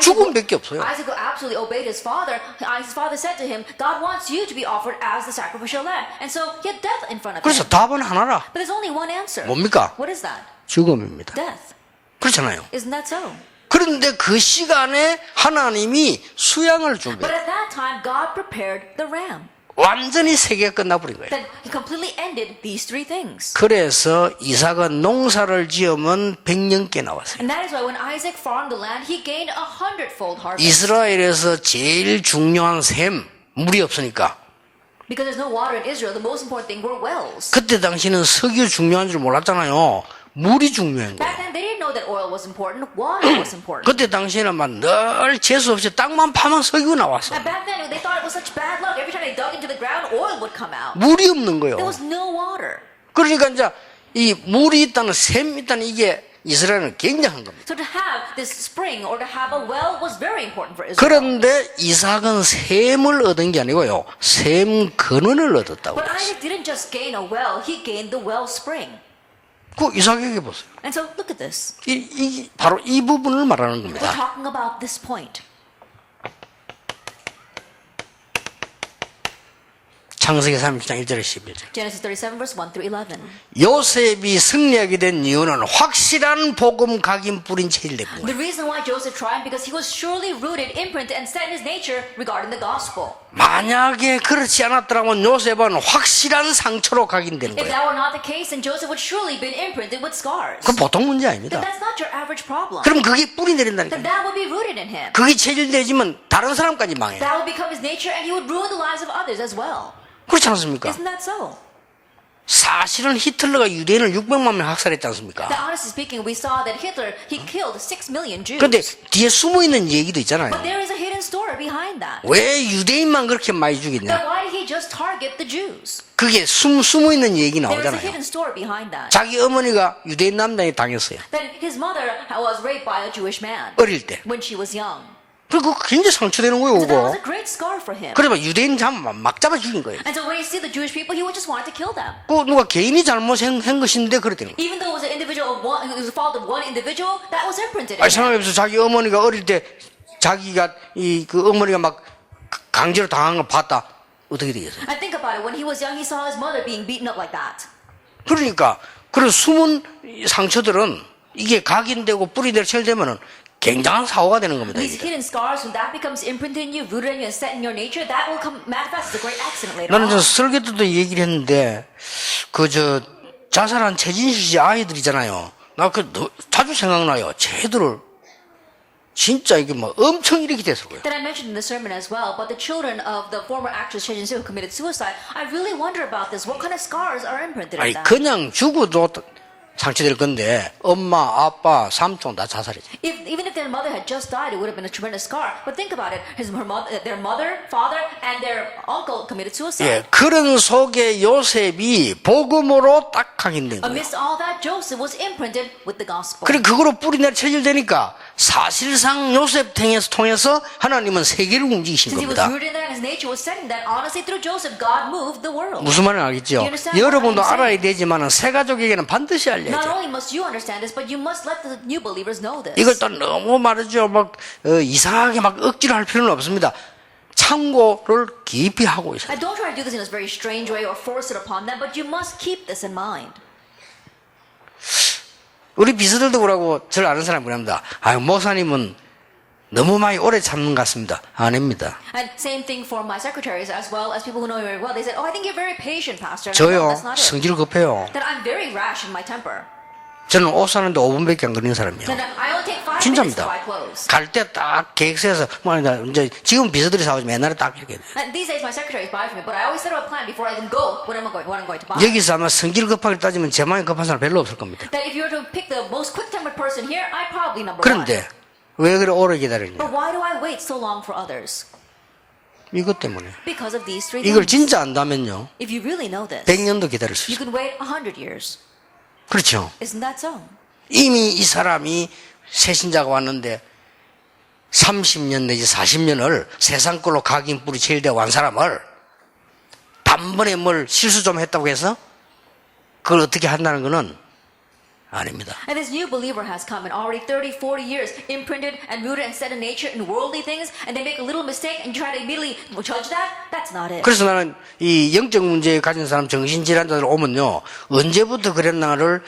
죽음밖에 없어요. Isaac who absolutely obeyed his father. His father said to him, God wants you to be offered as the sacrificial lamb. And so he had death in front of 그래서 him. 답은 하나라. But there's only one answer. 뭡니까? What is that? 죽음입니다. Death. 그렇잖아요. Isn't that so? 그런데 그 시간에 하나님이 수양을 But 준비해요. at that time, God prepared the ram. 완전히 세계가 끝나버린 거예요. Then he completely ended these three things. 그래서 이삭은 농사를 지으면 100년께 나왔어요. And that is why when Isaac farmed the land, he gained 100-fold harvest. 이스라엘에서 제일 중요한 샘, 물이 없으니까. Because there's no water in Israel, the most important thing were wells. 그때 당시는 석유 중요한 줄 몰랐잖아요. 물이 중요한 Back 거예요. then, they didn't know that oil was important. Water was important. 그때 당시에는 막 늘 재수 없이 땅만 파면 석유 나왔어. And back then, they thought it was such bad luck. Every time they dug into the ground, oil would come out. 물이 없는 거예요. There was no water. 그러니까 이제 이 물이 있다는 샘이 있다는 이게 이스라엘은 굉장한 겁니다. So to have this spring or to have a well was very important for Israel. 그런데 이삭은 샘을 얻은 게 아니고요. 샘 근원을 얻었다고 But 그랬어요. Isaac didn't just gain a well, he gained the well spring. 그 이삭에게 보세요. And so look at this. 바로 이 부분을 말하는 We're 겁니다. talking about this point. 창세기 30장 1절에 11절. Genesis 37 verse 1 through 11. 요셉이 승리하게 된 이유는 확실한 복음 각인 뿌린 체질 때문이에요. The reason why Joseph triumphed because he was surely rooted, imprinted, and set in his nature regarding the gospel. 만약에 그렇지 않았더라면 요셉은 확실한 상처로 각인되는 If 거예요. that were not the case, then Joseph would surely been imprinted with scars. 그건 보통 문제 Then 아닙니다. that's not your average problem. 그럼 그게 뿌리 Then 내린다니까. that would be rooted in him. 그게 체질되지면 다른 사람까지 망해요. That would become his nature, and he would ruin the lives of others as well. 그렇지 않습니까? Isn't that so? 사실은 히틀러가 유대인을 600만 명 학살했지 않습니까? That honestly speaking, we saw that Hitler, he killed 6 million Jews. 그런데 뒤에 숨어있는 얘기도 있잖아요. But there is a hidden story behind that. 왜 유대인만 그렇게 많이 죽였냐? Then why did he just target the Jews? 그게 숨어있는 얘기 There is a 나오잖아요. hidden story behind that. 자기 어머니가 유대인 남자에 당했어요. Then his mother was raped by a Jewish man 어릴 때. when she was young. 그리고 굉장히 상처되는 거예요, So that was 그거. a great scar for him. 그래서 유대인 막 잡아 죽인 거예요. And so when he see the Jewish people, he would just want to kill them. 그 누가 개인이 잘못한 것인데 그랬대는 거예요. Even though it was an individual of one, it was the fault of one individual, that was imprinted in 아니, him. 생각해보세요. 자기 어머니가 어릴 때 자기가 그 어머니가 막 강제로 당한 걸 봤다. 어떻게 되겠어요? And think about it. When he was young, he saw his mother being beaten up like that. 그러니까 그런 숨은 상처들은 이게 각인되고 뿌리대로 체질되면은 굉장한 사고가 되는 겁니다. These 이게. hidden scars, when that becomes imprinted in you, rooted in you, and set in your nature, that will come manifest as a great accident later 나는 저 on. 설교 때도 얘기를 했는데 자살한 최진실 씨 아이들이잖아요. 나 자주 생각나요. 쟤들을 진짜 이게 뭐 엄청 이렇게 됐을 거예요. That I mentioned in the sermon as well, but the children of the former actress Choi Jin-soo who committed suicide, I really wonder about this. What kind of scars are imprinted 아니 in them? 그냥 죽어도 상처될 건데 엄마, 아빠, 삼촌 다 자살이죠. Even if their mother had just died, it would have been a tremendous scar. But think about it: their mother, father, and their uncle committed suicide. 예, 그런 속에 요셉이 복음으로 딱 각인된 거예요. Amidst all that, Joseph was imprinted with the gospel. 그래 그거로 뿌리내려 체질되니까 사실상 요셉 통해서 하나님은 세계를 움직이신 Since he was 겁니다. rooted in that, his nature was setting that. Honestly, through Joseph, God moved the world. 무슨 말인지 알겠죠? You understand 여러분도 what I'm 알아야 saying? 되지만 새 가족에게는 반드시 Not 알려야죠. only must you understand this, but you must let the new believers know this. 이걸 또 너무 말이죠. 막 이상하게 막 억지로 할 필요는 없습니다. 참고를 깊이 하고 있어요. I don't try to do this in a very strange way or force it upon them, but you must keep this in mind. 우리 비서들도 그러고 저를 아는 사람이 그럽니다. 아 목사님은 너무 많이 오래 참는 것 같습니다. 아닙니다. And same thing for my secretaries as well as people who know me very well. They said, "Oh, I think you're very patient, Pastor." And I said, "No, 저요, that's not it. 성질 급해요. That I'm very rash in my temper. 저는 옷 사는데 5분밖에 안 걸리는 사람이에요. That I only take 5 minutes to buy 진짜입니다. clothes. 갈 때 딱 계획 세워서, 뭐, 이제 지금 비서들이 사오지만 옛날에 딱 이렇게. And these days my secretaries buy for me, but I always set up a plan before I even go what I'm going to buy. 여기서 아마 성질 급하게 따지면 제만이 급한 사람 별로 없을 겁니다. That if you were to pick the most quick-tempered person here, I'm probably number 1. 그런데 왜 그래 오래 기다리냐? But why do I wait so long for others? 이것 때문에. Because of these 3 이걸 things. 진짜 안다면요, If you really know this, 100년도 기다릴 수 you 있어요. can wait 100 years. 그렇죠. Isn't that so? 이미 이 사람이 새신자가 왔는데 30년 내지 40년을 세상 걸로 각인 뿌리 제일 되어 온 사람을 단번에 뭘 실수 좀 했다고 해서 그걸 어떻게 한다는 것은 아닙니다. And this new believer has come and already 30, 40 years imprinted and rooted and set in nature in worldly things, and they make a little mistake and you try to immediately judge that? That's not it. 그래서 나는 이 영적 문제 가진 사람 정신질환자들 오면요, 언제부터 그랬나를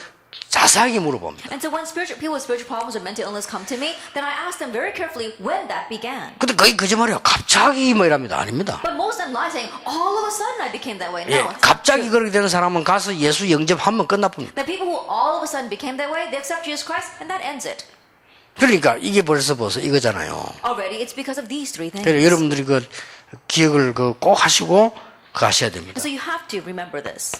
자세하게 물어봅니다. And so when people with spiritual problems or mental illness come to me, then I ask them very carefully when that began. 근데 거의 거짓말이에요. 갑자기 뭐 이랍니다. 아닙니다. But most of them lie saying, all of a sudden I became that way. 예, No, it's not 갑자기 true. 그렇게 되는 사람은 가서 예수 영접하면 끝나봅니다. The people who all of a sudden became that way, they accept Jesus Christ and that ends it. 그러니까 이게 벌써 이거잖아요. Already, it's because of these 3 things. 그래서 여러분들이 그 기억을 꼭 하시고 가셔야 됩니다. And so you have to remember this.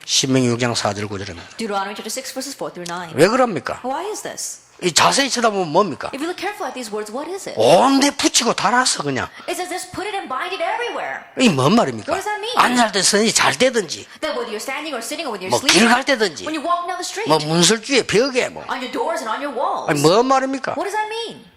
신명기 6장 4절 9절입니다. Deuteronomy chapter 6 verses 4 through 9. 왜 그럽니까? Why is this? 이 자세히 쳐다보면 뭡니까? If you look carefully at these words, what is it? 온데 붙이고 달았어 그냥. It says just put it and bind it everywhere. 이 뭔 말입니까? What does that mean? 앉을 때 서니 잘 때든지, That whether you're standing or sitting or when you're 뭐 길 sleeping, 갈 때든지, when you're walking down the street, 뭐 문설주에 벽에 뭐. on your doors and on your walls. 아니 뭔 말입니까? What does that mean?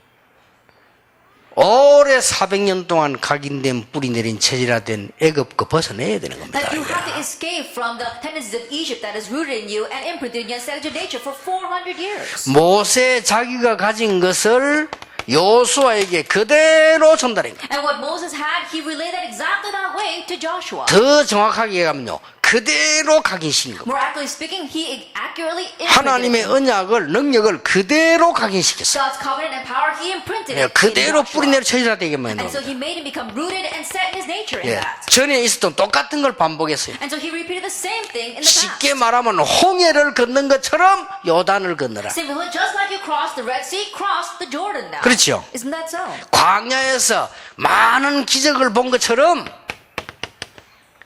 오래 400년 동안 각인된 뿌리 내린 체질화된 애굽 그 벗어내야 되는 겁니다. That you have to escape from the tendencies of Egypt that is rooted in you and imprinted in your sexual nature for 400 years. 모세 자기가 가진 것을 여호수아에게 그대로 전달한 거예요. And what Moses had, he relayed that exactly that way to Joshua. 더 정확하게 얘기하면요, 그대로 각인시킨 겁니다. More accurately speaking, he accurately imprinted 하나님의 it. 언약을, 능력을 그대로 각인시켰어요. God's covenant and power, he imprinted 예, it 그대로 in 뿌리 내려 Joshua. 체질화되게 만든 And so 겁니다. he made him become rooted and set in his nature in 예, that. 전에 있었던 똑같은 걸 반복했어요. And so he repeated the same thing in the past. 쉽게 말하면 홍해를 건넌 것처럼 요단을 건너라. Simply, just like you crossed the Red Sea, cross the Jordan now. 그렇죠. Isn't that so? 광야에서 많은 기적을 본 것처럼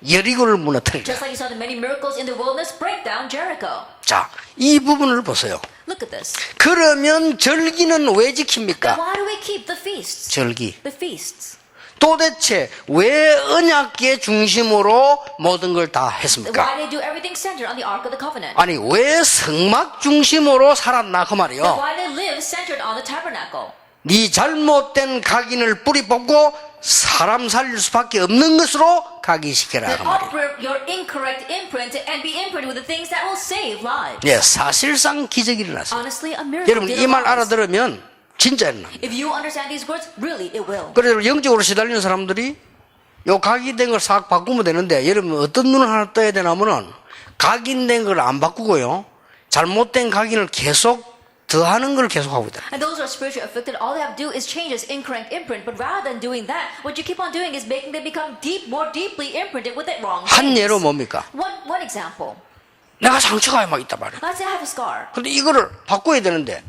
여리고를 무너뜨린 거예요. Just like you saw the many miracles in the wilderness, break down Jericho. 자, 이 부분을 보세요. Look at this. 그러면 절기는 왜 Then 지킵니까? why do we keep the feasts? 절기. The feasts. 도대체 왜 언약계 중심으로 모든 걸 다 Why 했습니까? do they do everything centered on the Ark of the Covenant? 아니 왜 성막 중심으로 살았나 그 Then 말이요. why do they live centered on the tabernacle? 네 잘못된 각인을 뿌리 뽑고 사람 살릴 수밖에 없는 것으로 각인시켜라 Then 그 말이에요. uproot your incorrect imprint and be imprinted with the things that will save lives. 예, 사실상 기적이 일어났어요. Honestly, a miracle 여러분 did 이 말 arise. 알아들으면 진짜 일어납니다. If you understand these words, really it will. 그래서 영적으로 시달리는 사람들이 요 각인된 걸 싹 바꾸면 되는데 여러분 어떤 눈을 하나 떠야 되냐면은 각인된 걸 안 바꾸고요, 잘못된 각인을 계속 더하는 걸 계속 하고 있다. And those who are spiritually afflicted, all they have to do is change this incorrect imprint. But rather than doing that, what you keep on doing is making them become more deeply imprinted with it wrong 한 things. 예로 뭡니까? One example. 내가 상처가 막 있단 말이야. Let's say I have a scar. 근데 이거를 바꿔야 되는데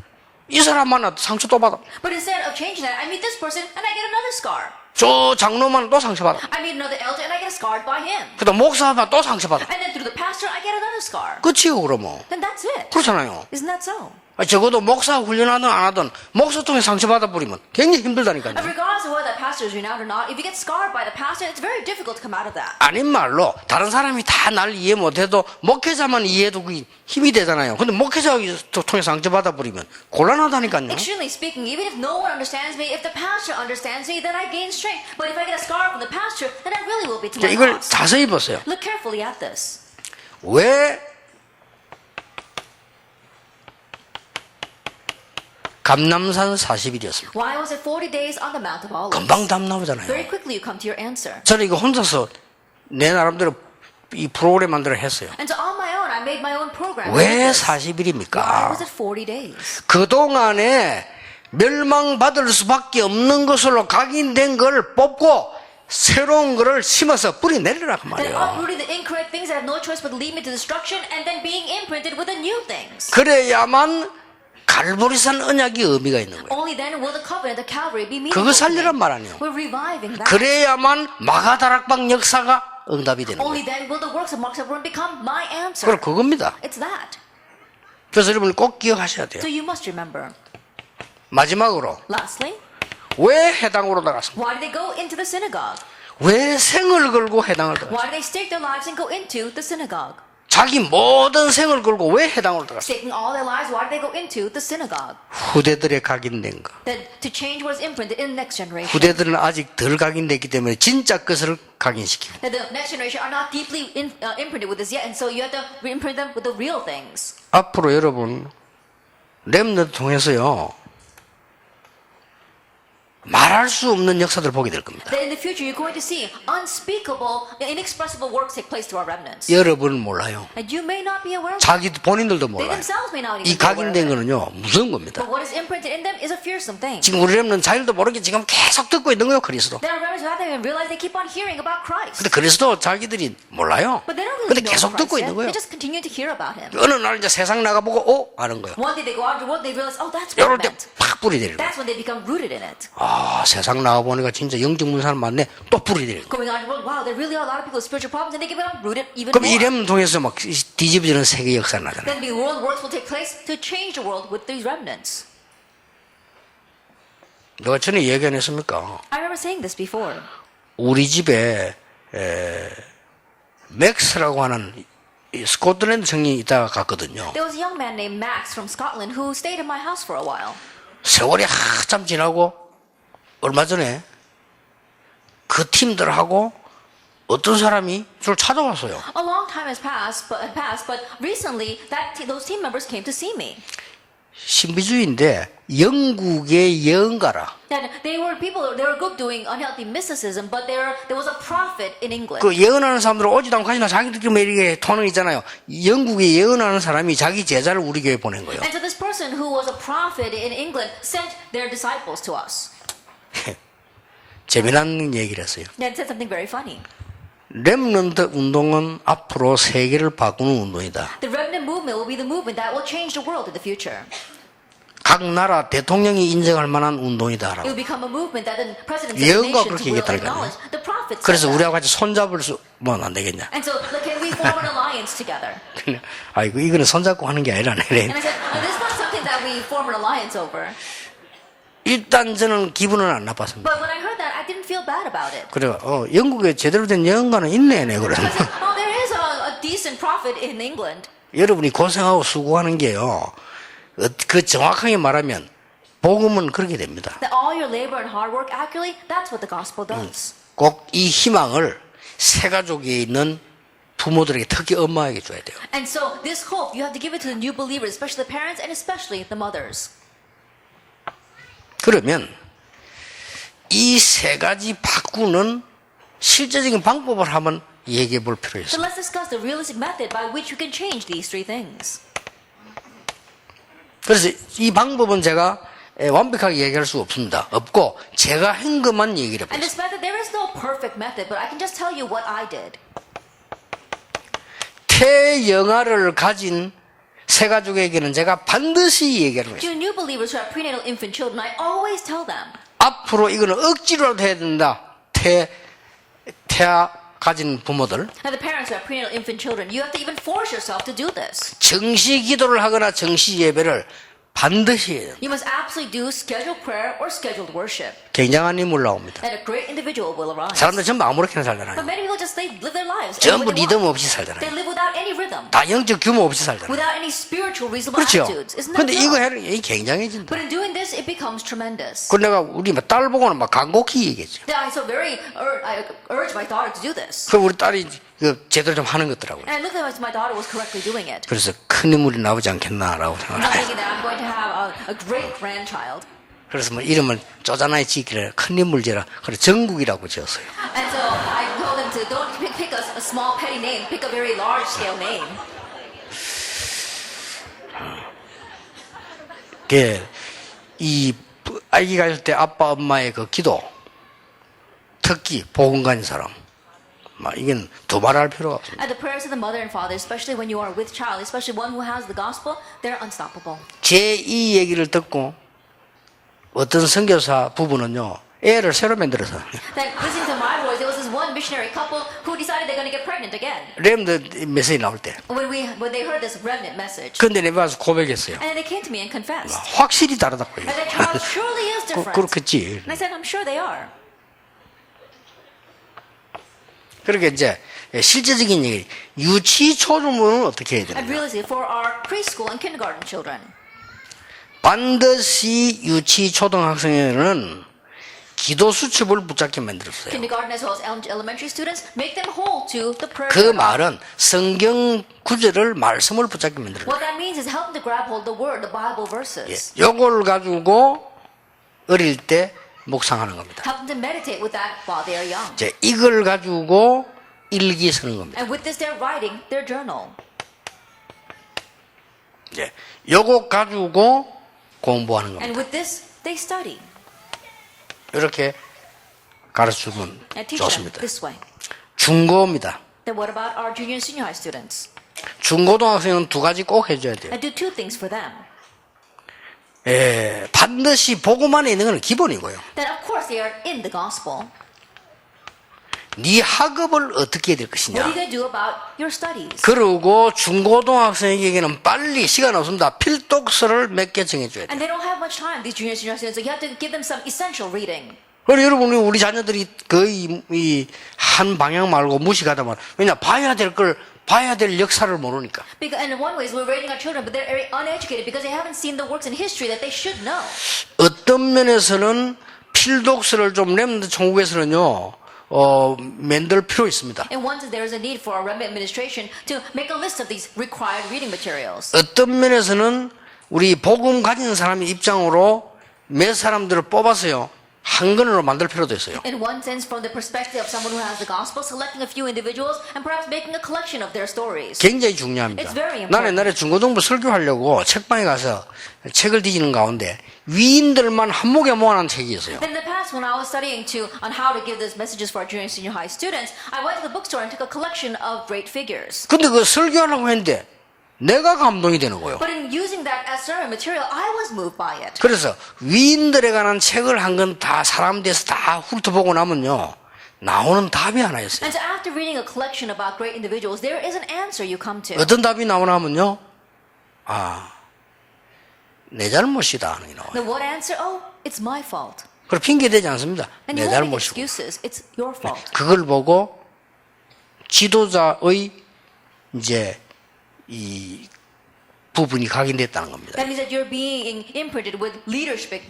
이 사람 만나도 상처 또 받아. But instead of changing that, I meet this person and I get another scar. 저 장로만 또 상처받아. I meet another elder and I get scarred by him. 그다음 목사만 또 상처받아. And then through the pastor, I get another scar. 끝이요 그러면. Then that's it. 그렇잖아요. Isn't that so? 적어도 목사 훈련하든 안 하든 목사 통해 상처받아 버리면 굉장히 힘들다니까요. And regardless of whether that pastor is renowned or not, if you get scarred by the pastor, it's very difficult to come out of that. 아닌 말로 다른 사람이 다 날 이해 못해도 목회자만 이해해도 그게 힘이 되잖아요. 근데 목회자 통해 상처받아 버리면 곤란하다니까요. Extremely speaking, even if no one understands me, if the pastor understands me, then I gain strength. But if I get a scar from the pastor, then I really will be to my 이걸 loss. 자세히 보세요. Look carefully at this. 왜 감남산 40일이었습니까? Why was it 40 days on the Mount of Olives? 금방 답 나오잖아요. Very quickly you come to your answer. 저는 이거 혼자서 내 나름대로 이 프로그램 만들어 했어요. And so on my own, I made my own program. 왜 Why 40일입니까? was it 40 days? 그동안에 멸망받을 수밖에 없는 것으로 각인된 걸 뽑고 새로운 거를 심어서 뿌리 내리라 그 Then 말이에요. uprooting the incorrect things that have no choice but lead me to destruction, and then being imprinted with the new things. 그래야만 갈보리산 언약이 의미가 있는 거예요. Only then will the covenant of Calvary be 그거 meaningful. to me. 살리란 말 아니에요. We're reviving that. 그래야만 마가다락방 역사가 응답이 되는 Only 거예요. then will the works of Mark Zuckerberg become my answer. 그럼 그겁니다. It's that. 그래서 여러분 꼭 기억하셔야 돼요. So you must remember. 마지막으로 Lastly, 왜 해당으로 나갔습니까? why did they go into the synagogue? 왜 생을 걸고 해당을 들어갔어요? Why did they stake their lives and go into the synagogue? 자기 모든 생을 걸고 왜 해당으로 들어갔어요? Staking all their lives, why did they go into the synagogue? 후대들의 각인된 거. That to change what is imprinted in the next generation. 후대들은 아직 덜 각인됐기 때문에 진짜 것을 각인시키고 That the next generation are not deeply imprinted with this yet, and so you have to imprint them with the real things. 앞으로 여러분 렘넌트 통해서요 말할 수 없는 역사들을 보게 될 겁니다. That in the future you're going to see unspeakable, inexpressible works take place through our remnants. 여러분은 몰라요. And you may not be aware of it. 자기 본인들도 They 몰라요. themselves may not 이 even be aware of 각인된 it. 거는요 무서운 겁니다. But what is imprinted in them is a fearsome thing. 지금 우리 렘넌트 자기도 모르게 지금 계속 듣고 있는 거예요 그리스도. There are remnants who haven't even realized they keep on hearing about Christ. 근데 그리스도 자기들이 몰라요. But they don't 근데 really know 계속 Christ 듣고 yet. 있는 거예요. They just continue to hear about him. 어느 날 이제 세상 나가보고 아는 거예요. One day they go out into the world, they realize, oh, that's what 이럴 it 때 meant. 팍 뿌리 내리는 거예요. That's when they become rooted in it. 아 세상 나가보니까 진짜 영적 문사람 많네. 또 뿌리 내리는 거예요. Going out in the world, wow, there really are a lot of people with spiritual problems, and they become rooted even 그럼 이 more. 렘넌트 통해서 막 뒤집어지는 세계 역사가 나잖아요. Then the world works will take place to change the world with these remnants. 내가 전에 얘기 안 했습니까? I remember saying this before. 우리 집에 맥스라고 하는 이 스코틀랜드 청년이 있다가 갔거든요. There was a young man named Max from Scotland who stayed in my house for a while. 세월이 한참 지나고 얼마 전에 그 팀들하고 어떤 사람이 저를 찾아왔어요. A long time has passed, but recently those team members came to see me. 신비주의인데 영국의 예언가라. And they were a group doing unhealthy mysticism, but there was a prophet in England. 그 예언하는 사람들은 오지도 않고 하지나 자기들끼리 이렇게 토는 있잖아요. 영국의 예언하는 사람이 자기 제자를 우리 교회에 보낸 거예요. And so this person who was a prophet in England sent their disciples to us. 재미난 얘기를 했어요. And said something very funny. 렘넌트 운동은 앞으로 세계를 바꾸는 운동이다. The remnant movement will be the movement that will change the world in the future. 각 나라 대통령이 인정할 만한 It 운동이다라고. will become a movement that the presidents of the 예언가 nations 그렇게 will 얘기했다니까요. acknowledge. The prophets said 그래서 that. 우리하고 같이 손잡을 수면 안 되겠냐? And so can we form an alliance together? 아이고 이거는 손잡고 하는 게 아니라 And I said, well, this is not something that we form an alliance over. 일단 저는 기분은 안 나빴습니다. But when I heard that, I didn't feel bad about it. 그래가 영국에 제대로 된 예언가는 있네 그래. I said, oh, there is a decent prophet in England. 여러분이 고생하고 수고하는 게요. 그 정확하게 말하면 복음은 그렇게 됩니다. That all your labor and hard work accurately, that's what the gospel does. 꼭 이 희망을 새 가족에 있는 부모들에게 특히 엄마에게 줘야 돼요. And so this hope, you have to give it to the new believers, especially the parents and especially the mothers. 그러면 이 세 가지 바꾸는 실제적인 방법을 한번 얘기해 볼 필요가 So 있습니다. let's discuss the realistic method by which you can change these three things. 그래서 이 방법은 제가 완벽하게 얘기할 수 없습니다. 없고 제가 한 것만 얘기를 And 해보겠습니다. this method, there is no perfect method, but I can just tell you what I did. 태영아를 가진 새 가족에게는 제가 반드시 얘기하는 To 거예요. new believers who have prenatal infant children, I always tell them 앞으로 이거는 억지로라도 해야 된다. 태아 가진 부모들 and the parents who have prenatal infant children, you have to even force yourself to do this. 정시 기도를 하거나 정시 예배를 반드시 해야 돼요. You must absolutely do scheduled prayer or scheduled worship. 굉장한 인물 나옵니다. And a great individual will arise. 사람들 전부 아무렇게나 But 살잖아요. many people just live their lives. 전부 any way they 리듬 want. 없이 살잖아요. They live without any rhythm, 다 영적 규모 없이 살잖아요. without any spiritual reasonable 그렇죠? attitudes. Isn't that 근데 이거 so? 해는 이 굉장해진다. But in doing this, it becomes tremendous. 그 내가 우리 딸 보고는 막 간곡히 얘기했죠. I so very I urged my daughter to do this. 그 우리 딸이 그 제대로 좀 하는 것 같더라고요. And I looked at it as my daughter was correctly doing it. 그래서 큰 인물이 나오지 않겠나라고 I'm not 생각해요. thinking that I'm going to have a great grandchild. 그래서 뭐 이름을 쪼잔하게 지기를 큰 인물 지라 그래 정국이라고 지었어요. And so I told them to don't pick a small petty name, pick a very large scale name. 예, 이 아기가 있을 때 아빠 엄마의 그 기도, 특히 복음 가진 사람, 막 이건 도발할 필요가 없습니다. And the prayers of the mother and father, especially when you are with child, especially one who has the gospel, they're unstoppable. 제 이 얘기를 듣고 어떤 선교사 부부는요 애를 새로 만들어서 Then listening to my voice, there was this one missionary couple who decided they're going to get pregnant again. 렘드 메시지 나올 때. When they heard this remnant message, 근데 내가 와서 고백했어요. and then they came to me and confessed. 확실히 다르다고 And their child surely is different. 그렇겠지. And I said, I'm sure they are. 그렇게 이제 실제적인 얘기, 유치 초중부는 어떻게 해야 And 되느냐? realistically, for our preschool and kindergarten children, 반드시 유치 초등학생에는 기도 수첩을 붙잡게 만들었어요. kindergarten as well as elementary students, make them hold to the prayer. 그 journal. 말은 성경 구절을 말씀을 붙잡게 만들어요. What that means is help them to grab hold of the word, the Bible verses. 요걸 가지고 어릴 때 묵상하는 겁니다. Help them to meditate with that while they are young. 이제 이걸 가지고 일기 쓰는 겁니다. And with this, they're writing their journal. 이제 요거 가지고 공부하는 겁니다. And with this, they study 이렇게 가르치면 and teach them 좋습니다. this way. 중고입니다. Then what about our junior and senior high students? 중고등학생은 두 가지 꼭 해줘야 돼요. I do two things for them. 반드시 복음 안에 있는 건 기본이고요. Then of course they are in the gospel. 네 학업을 어떻게 해야 될 What are you 것이냐. going to do about your studies? 그리고 중고등학생에게는 빨리 시간 없습니다. 필독서를 몇 개 정해줘야 돼요. And they don't have much time, these junior and senior students. So you have to give them some essential reading. 그리고 여러분 우리 자녀들이 거의 이 한 방향 말고 무식하다 말. 왜냐 봐야 될 역사를 모르니까. Because, and in one way, we're raising our children, but they're very uneducated because they haven't seen the works in history that they should know. 어떤 면에서는 필독서를 좀 렘드 총국에서는요. 만들 필요 있습니다. In one sense, there is a need for our remnant administration to make a list of these required reading materials. 어떤 면에서는 우리 복음 가진 사람의 입장으로 몇 사람들을 뽑아서요. 한 권으로 만들 필요도 있어요. In one sense, from the perspective of someone who has the gospel, selecting a few individuals and perhaps making a collection of their stories. 굉장히 중요합니다. It's very important. 나는 옛날에 중고등부 설교하려고 책방에 가서 책을 뒤지는 가운데 위인들만 한목에 모아놓은 책이 있어요. Then in the past, when I was studying on how to give these messages for our junior and senior high students, I went to the bookstore and took a collection of great figures. 근데 그 설교하려고 했는데 내가 감동이 되는 거예요. But in using that as sermon material, I was moved by it. 그래서 위인들에 관한 책을 한 건 다 사람 돼서 다 훑어보고 나면요. 나오는 답이 하나 있어요. And so after reading a collection about great individuals, there is an answer you come to. 어떤 답이 나오나 하면요. 내 잘못이다 하는 게 나와요. Then what answer? Oh, it's my fault. 그걸 핑계대지 않습니다. And 내 you won't make 잘못이고. excuses. It's your fault. 그걸 보고 지도자의 이제 이 부분이 각인됐다는 겁니다. That means that you're being imprinted with leadership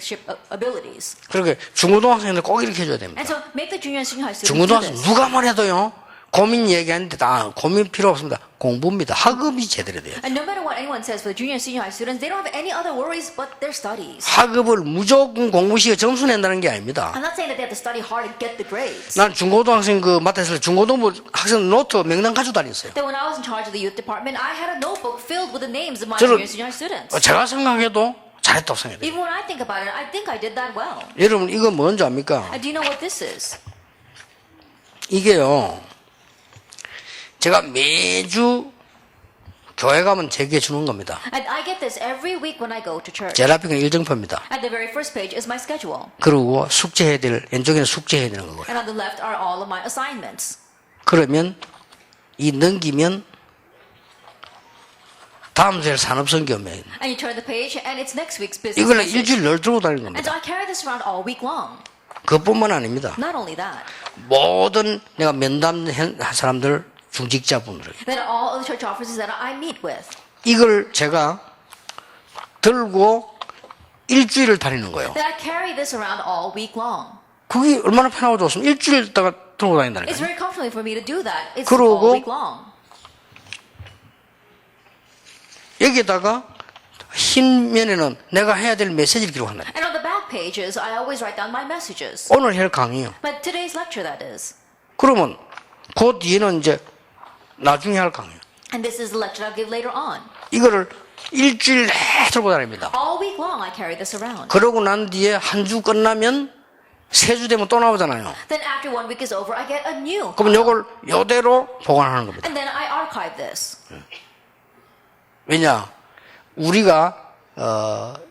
abilities. 그러니까 중고등학생들 꼭 이렇게 해줘야 됩니다. And so make the junior and senior high students do 중고등학생 this. 누가 말해도요. 고민 얘기하는데 다 고민 필요 없습니다. 공부입니다. 학업이 제대로 돼요. And no matter what anyone says for the junior and senior high students, they don't have any other worries but their studies. 학업을 무조건 공부시켜 점수 낸다는 게 아닙니다. I'm not saying that they have to study hard and get the grades. 난 중고등학생 그 맡았을 때 중고등부 학생 노트 명단 가지고 다녔어요. That when I was in charge of the youth department, I had a notebook filled with the names of my 저는 junior and senior high students. 제가 생각해도 잘했다고 생각해요. Even when I think about it, I think I did that well. 여러분 이거 뭔지 압니까? And do you know what this is? 이게요. 제가 매주 교회 가면 제게 주는 겁니다. And I get this every week when I go to church. 제일 앞에 일정표입니다. At the very first page is my schedule. 그리고 숙제해야 될 왼쪽에는 숙제해야 되는 거고요. And on the left are all of my assignments. 그러면 이 넘기면 다음 주에 산업선교면 And you turn the page and it's next week's business 이걸 message. 일주일 늘 들고 다니는 And so 겁니다. I carry this around all week long. 그것뿐만 아닙니다. Not only that, 모든 내가 면담한 사람들 중직자분들 then all of the church officers that I meet with. 이걸 제가 들고 일주일을 다니는 거예요. That I carry this around all week long. 그게 얼마나 편하고 좋습니까? 일주일 있다가 들고 It's 다닌다니까요. very comfortable for me to do that. It's 그러고 all week long. 여기에다가 흰 면에는 내가 해야 될 메시지를 기록한다. And on the back pages, I always write down my messages. 오늘 할 강의요. But today's lecture, that is. 그러면 그 뒤에는 이제 나중에 할 강의요. And this is the lecture I'll give later on. 이거를 일주일 내내 들고 다닙니다. All week long I carry this around. 그러고 난 뒤에 한 주 끝나면 세 주 되면 또 나오잖아요. Then after 1 week is over, I get a new. 그럼 이걸 이대로 보관하는 겁니다. And then I archive this. 왜냐? 우리가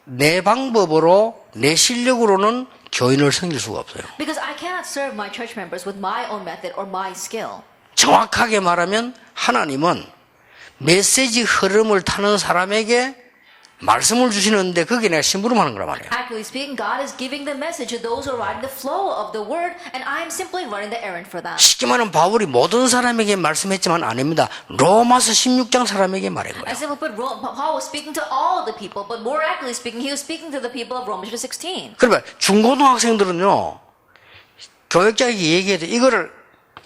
내 방법으로 내 실력으로는 교인을 섬길 수가 없어요. Because I cannot serve my church members with my own method or my skill. 정확하게 말하면 하나님은 메시지 흐름을 타는 사람에게 말씀을 주시는데 그게 내가 심부름하는 거란 말이에요. Actually speaking, God is giving the message to those who are riding the flow of the word, and I am simply running the errand for them. 쉽게 말하면 바울이 모든 사람에게 말씀했지만 아닙니다. 로마서 16장 사람에게 말한 거예요. I simply put, Paul was speaking to all the people, but more accurately speaking, he was speaking to the people of Romans 16. 그러면 중고등학생들은요, 교육자에게 얘기해도 이거를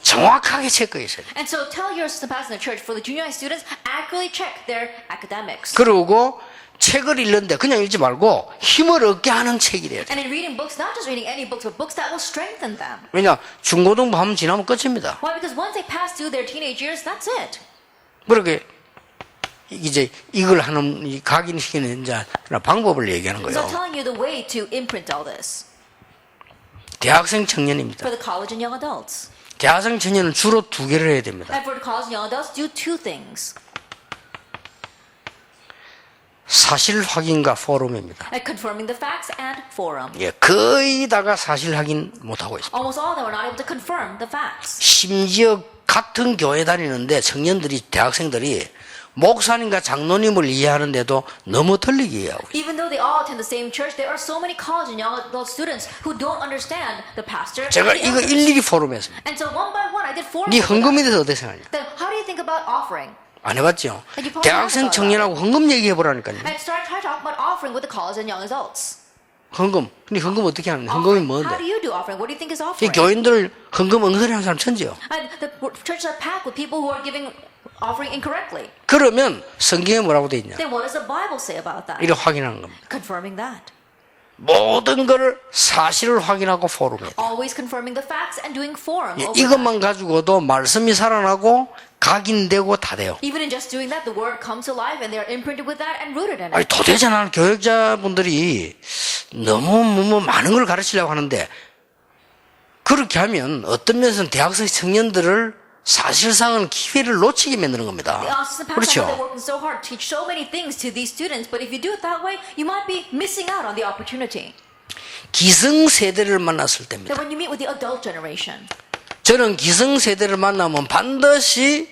정확하게 체크했어야 돼요. And so tell your pastor in the church for the junior high students, accurately check their academics. 그리고 책을 읽는데 그냥 읽지 말고 힘을 얻게 하는 책이 돼야 돼요. And in reading books, not just reading any books, but books that will strengthen them. 왜냐, 중고등부 하면 지나면 끝입니다. Why? Because once they pass through their teenage years, that's it. 그렇게 이제 이걸 하는 각인시키는 이제 방법을 얘기하는 So 거예요. I'm telling you the way to imprint all this 대학생 청년입니다. for the college and young adults. 대학생 청년은 주로 두 개를 해야 됩니다. And for the college and young adults, do two things. 사실 확인과 포럼입니다. Like confirming the facts and forum. 예, 거의 다가 사실 확인 못하고 있습니다. Almost all of them are not able to confirm the facts. 심지어 같은 교회 다니는데 청년들이, 대학생들이 목사님과 장로님을 이해하는데도 너무 틀리게 이해하고 있어요. Even though they all attend the same church, there are so many college and young adult students who don't understand the pastor. 제가 and the 이거 elders. 일일이 포럼했습니다. And so one by one, I did forum. 네 for them. 헌금에 대해서 어떻게 생각하냐? Then how do you think about offering? 안 해봤죠? 대학생 청년하고 헌금 얘기해보라니까요. And try to talk about offering with the college and young adults. 헌금. 근데 헌금 어떻게 하는데? 헌금이 How do 뭔데? you do offering? What do you think is 이 offering? 교인들 헌금 엉터리 하는 사람 천지요. And the churches are packed with people who are giving offering incorrectly. 그러면 성경에 뭐라고 돼 있냐? Then what does the Bible say about that? 이를 확인하는 겁니다. Confirming that. 모든 것을 사실을 확인하고 포럼해야 돼. Always confirming the facts and doing forum. over that. 이것만 가지고도 말씀이 살아나고 각인되고 다 돼요. Even in just doing that, the word comes to life and they are imprinted with that and rooted in 아니, it. 도대체 나는 교육자분들이 너무 많은 걸 가르치려고 하는데 그렇게 하면 어떤 면에서는 대학생 청년들을 사실상은 기회를 놓치게 만드는 겁니다. The assistant pastor, 그렇죠. they're working so hard to teach so many things to these students, but if you do it that way, you might be missing out on the opportunity. 기성세대를 만났을 때입니다. That when you meet with the adult generation, 저는 기성세대를 만나면 반드시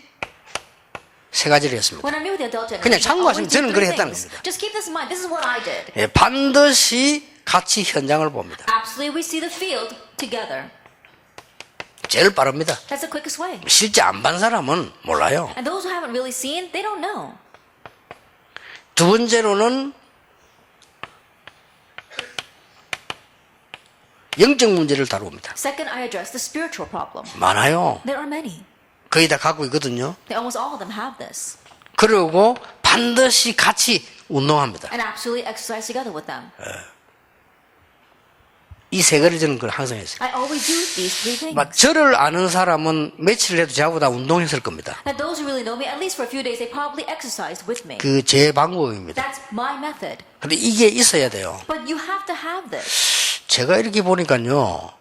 세 가지를 했습니다. when I meet with the adult 그냥 generation, I 참고하시면 always do 저는 three 그래 했다는 things. 겁니다. Just keep this in mind. This is what I did. 예, 반드시 같이 현장을 봅니다. Absolutely, we see the field together. 제일 빠릅니다. That's the quickest way. 실제 안 본 사람은 몰라요. And those who haven't really seen, they don't know. 두 번째로는 영적 문제를 다룹니다. Second, I address the spiritual problem. 많아요. There are many. 거의 다 갖고 있거든요. Almost all of them have this. 그리고 반드시 같이 운동합니다. And absolutely exercise together with them. 이 세 가지 저는 그걸 항상 했어요. I always do these three things. 막 저를 아는 사람은 며칠 해도 저보다 운동했을 겁니다. Now, those who really know me, at least for a few days, they probably exercised with me. 그 제 방법입니다. That's my method. 근데 이게 있어야 돼요. But you have to have this. 제가 이렇게 보니까요.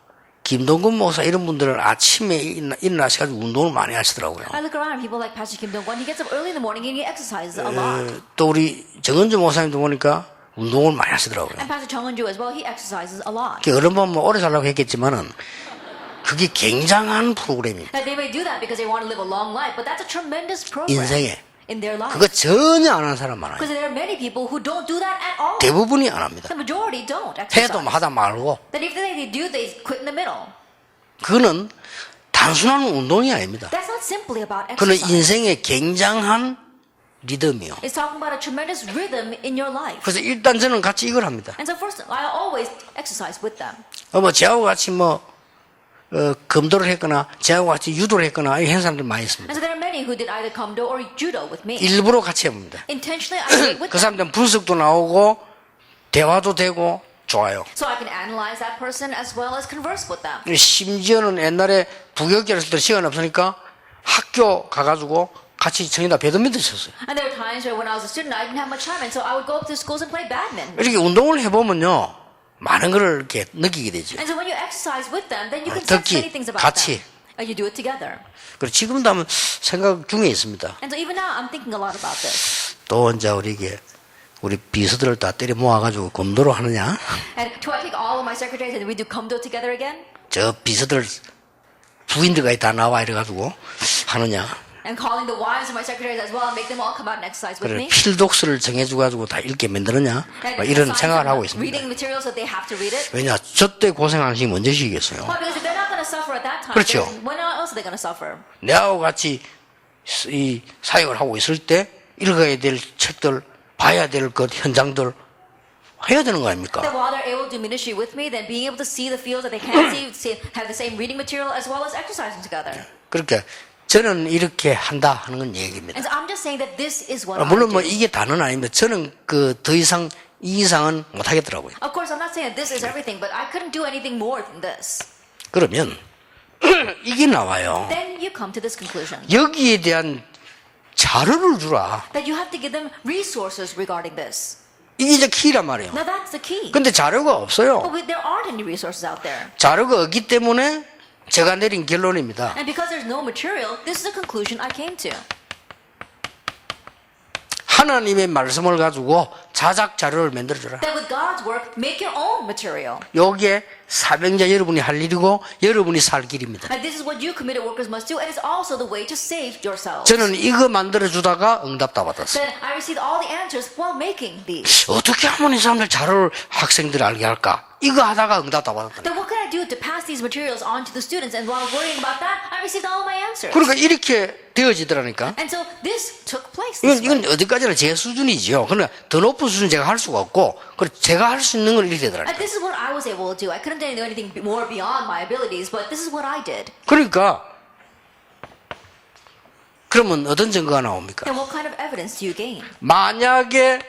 김동근 목사 이런 분들은 아침에 일어나셔가지고 운동을 많이 하시더라고요. I look around, people like Pastor Kim Dong-kwon, he gets up early in the morning and he exercises a lot. 또 우리 정은주 목사님도 보니까 운동을 많이 하시더라고요. And Pastor Chung Eun-ju as well, he exercises a lot. 어른 보면 오래 살라고 했겠지만은 그게 굉장한 프로그램입니다. Now, they may do that because they want to live a long life, but that's a tremendous program 인생에. in their life. 그거 전혀 안 하는 사람 많아요. Because there are many people who don't do that at all. 대부분이 안 합니다. The majority don't 해도 exercise. 하다 말고 Then if they do, they quit in the middle. 그거는 단순한 운동이 아닙니다. That's not simply about 그는 exercise. 인생의 굉장한 리듬이요. It's talking about a tremendous rhythm in your life. 그래서 일단 저는 같이 이걸 합니다. And so first, I always exercise with them. 저하고 같이 검도를 했거나 저하고 같이 유도를 했거나 이런 사람들 많이 있습니다. And so there are many who did either Komdo or Judo with me. 일부러 같이 해봅니다. Intentionally, I do it with 그 them. 사람들은 분석도 나오고 대화도 되고 좋아요. So I can analyze that person as well as converse with them. 심지어는 옛날에 부교육자를 했을 때 시간 없으니까 학교 가가지고 같이 청이나 배드민턴 쳤어요. And there were times where when I was a student, I didn't have much time, and so I would go up to schools and play badminton. 이렇게 운동을 해보면요, 많은 걸 이렇게 느끼게 되죠. And so when you exercise with them, then you can sense 특히 many things about 같이. them. And you do it together. 그리고 지금도 한번 생각 중에 있습니다. And so even now, I'm thinking a lot about this. 또 이제 우리 비서들을 다 때려 모아가지고 검도로 하느냐? And do I take all of my secretaries and we do comdo together again? 저 비서들 부인들까지 다 나와 이래가지고 하느냐? And calling the wives of my secretaries as well and make them all come out and exercise with 그래 me? 필독스를 정해줘가지고 다 읽게 만드느냐? And 막 이런 assign 생각을 them 하고 있습니다. reading materials that they have to read it? 왜냐? 저 때 고생하는 시기 언제 시겠어요? Well, because if they're not going to suffer at that time, 그렇죠. then when else are they going to suffer? 내하고 같이 이 사역을 하고 있을 때 읽어야 될 책들, 봐야 될 것, 현장들 해야 되는 거 아닙니까? That while they're able to do ministry with me, then being able to see the fields that they can't see, have the same reading material as well as exercising together. 그러니까 저는 이렇게 한다 하는 건 얘기입니다. And so I'm just saying that this is what I 물론 do. 뭐 이게 다는 아닙니다. 저는 더 이상 이 이상은 못 하겠더라고요. Of course, I'm not saying that this is everything, but I couldn't do anything more than this. 그러면 이게 나와요. Then you come to this conclusion 여기에 대한 자료를 주라. that you have to give them resources regarding this. 이게 이제 키란 말이에요. Now that's the key. 근데 자료가 없어요. But there aren't any resources out there. 자료가 없기 때문에 제가 내린 결론입니다. And because there's no material, this is the conclusion I came to. 하나님의 말씀을 가지고 자작 자료를 만들어줘라. That with God's work, make your own material. 요게 사명자 여러분이 할 일이고 여러분이 살 길입니다. And this is what you committed workers must do, and it's also the way to save yourselves. 저는 이거 만들어주다가 응답 다 받았어요. Then I received all the answers while making these. 어떻게 하면 이 사람들 자료를 학생들이 알게 할까? 이거 하다가 응답 다 받았다. Then what can I do to pass these materials on to the students? And while worrying about that, I received all my answers. 그러니까 이렇게 되어지더라니까. And so this took place. This way. 이건 어디까지나 제 수준이죠. 그러나 더 높은 수준 제가 할 수가 없고, 그리고 제가 할 수 있는 건 이렇게 되더라니까. And this is what I was able to do. I couldn't do anything more beyond my abilities, but this is what I did. 그러니까 그러면 어떤 증거가 나옵니까? And what kind of evidence do you gain? 만약에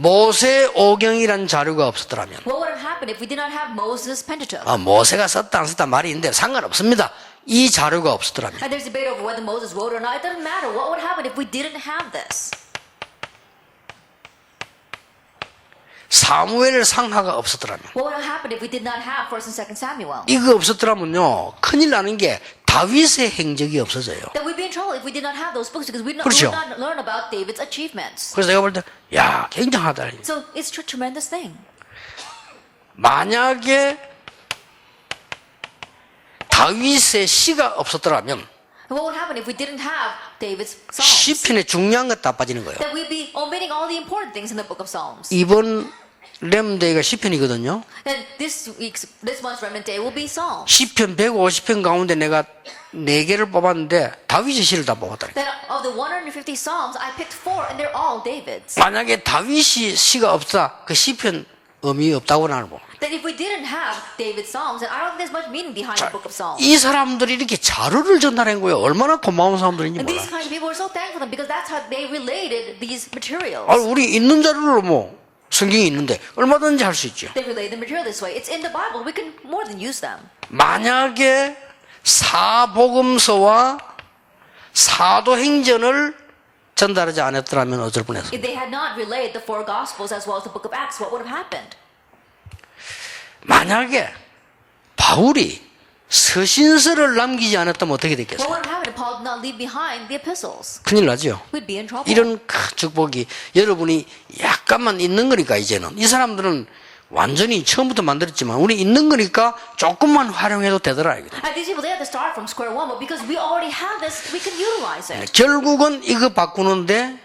모세 오경이라는 자료가 없었더라면, What would have happened if we did not have Moses' Pentateuch? 모세가 썼다 안 썼다 말이 있는데 상관없습니다. 이 자료가 없었더라면. And there's debate over whether Moses wrote or not. It doesn't matter. What would happen if we didn't have this? 사무엘 상하가 없었더라면, What would have happened if we did not have 1st and 2nd Samuel? 이거 없었더라면요 큰일 나는 게 다윗의 행적이 없어져요. That we'd be in trouble if we did not have those books because we would 그렇죠. not learn about David's achievements. 그래서 내가 볼 때 야 굉장하다. So it's a tremendous thing. 만약에 다윗의 시가 없었더라면 And what would happen if we didn't have David's Psalms? 시편의 중요한 것 다 빠지는 거예요. That we'd be omitting all the important things in the book of Psalms. 이번 렘데이가 시편이거든요. And this month's Remnant Day will be Psalms. 시편 150편 가운데 내가 4개를 뽑았는데 다윗의 시를 다 뽑았다. That of the 150 Psalms, I picked 4 and they're all David's. 만약에 다윗이 시가 없다, 그 시편 의미 없다고 나는 뭐. That if we didn't have David's Psalms, then I don't think there's much meaning behind the book of Psalms. 이 사람들이 이렇게 자료를 전달한 거예요. 얼마나 고마운 사람들인지 And 몰라. these kind of people were so thankful to them because that's how they related these materials. 우리 있는 자료로 뭐 성경이 있는데 얼마든지 할 수 있죠. They relate the material this way. It's in the Bible. We can more than use them. 만약에 사복음서와 사도행전을 전달하지 않았더라면 어쩔 뻔했어. If they had not relayed the 4 Gospels as well as the book of Acts, what would have happened? 만약에 바울이 서신서를 남기지 않았다면 어떻게 What 됐겠어요? would have happened if Paul did not leave behind the epistles? 큰일 나죠. We'd be in trouble. 이런 큰 축복이 여러분이 약간만 있는 거니까 이제는 이 사람들은 완전히 처음부터 만들었지만 우리 있는 거니까 조금만 활용해도 되더라. And these people, they had to start from square one, but because we already have this, we can utilize it. 결국은 이거 바꾸는데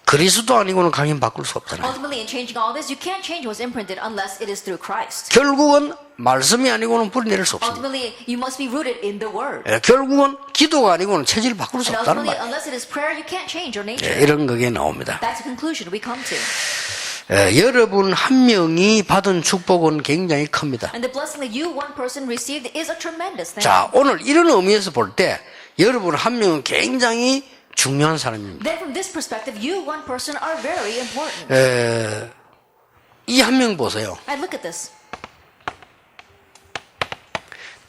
그리스도 아니고는 강연 바꿀 수 없잖아요. Ultimately, in changing all this, you can't change what's imprinted unless it is through Christ. 결국은 말씀이 아니고는 뿌리 내릴 수 없습니다. Ultimately, you must be rooted in the Word. 결국은 기도가 아니고는 체질을 바꿀 수 And 없다는 ultimately, 말이에요. unless it is prayer, you can't change your nature. 이런 거게 나옵니다. That's the conclusion we come to. 여러분 한 명이 받은 축복은 굉장히 큽니다. And the blessing that you, one person, received is a tremendous thing. 자, 오늘 이런 의미에서 볼 때 여러분 한 명은 굉장히 중요한 사람입니다. Then from this perspective, you, one person, are very important. 이 한 명 보세요. And look at this.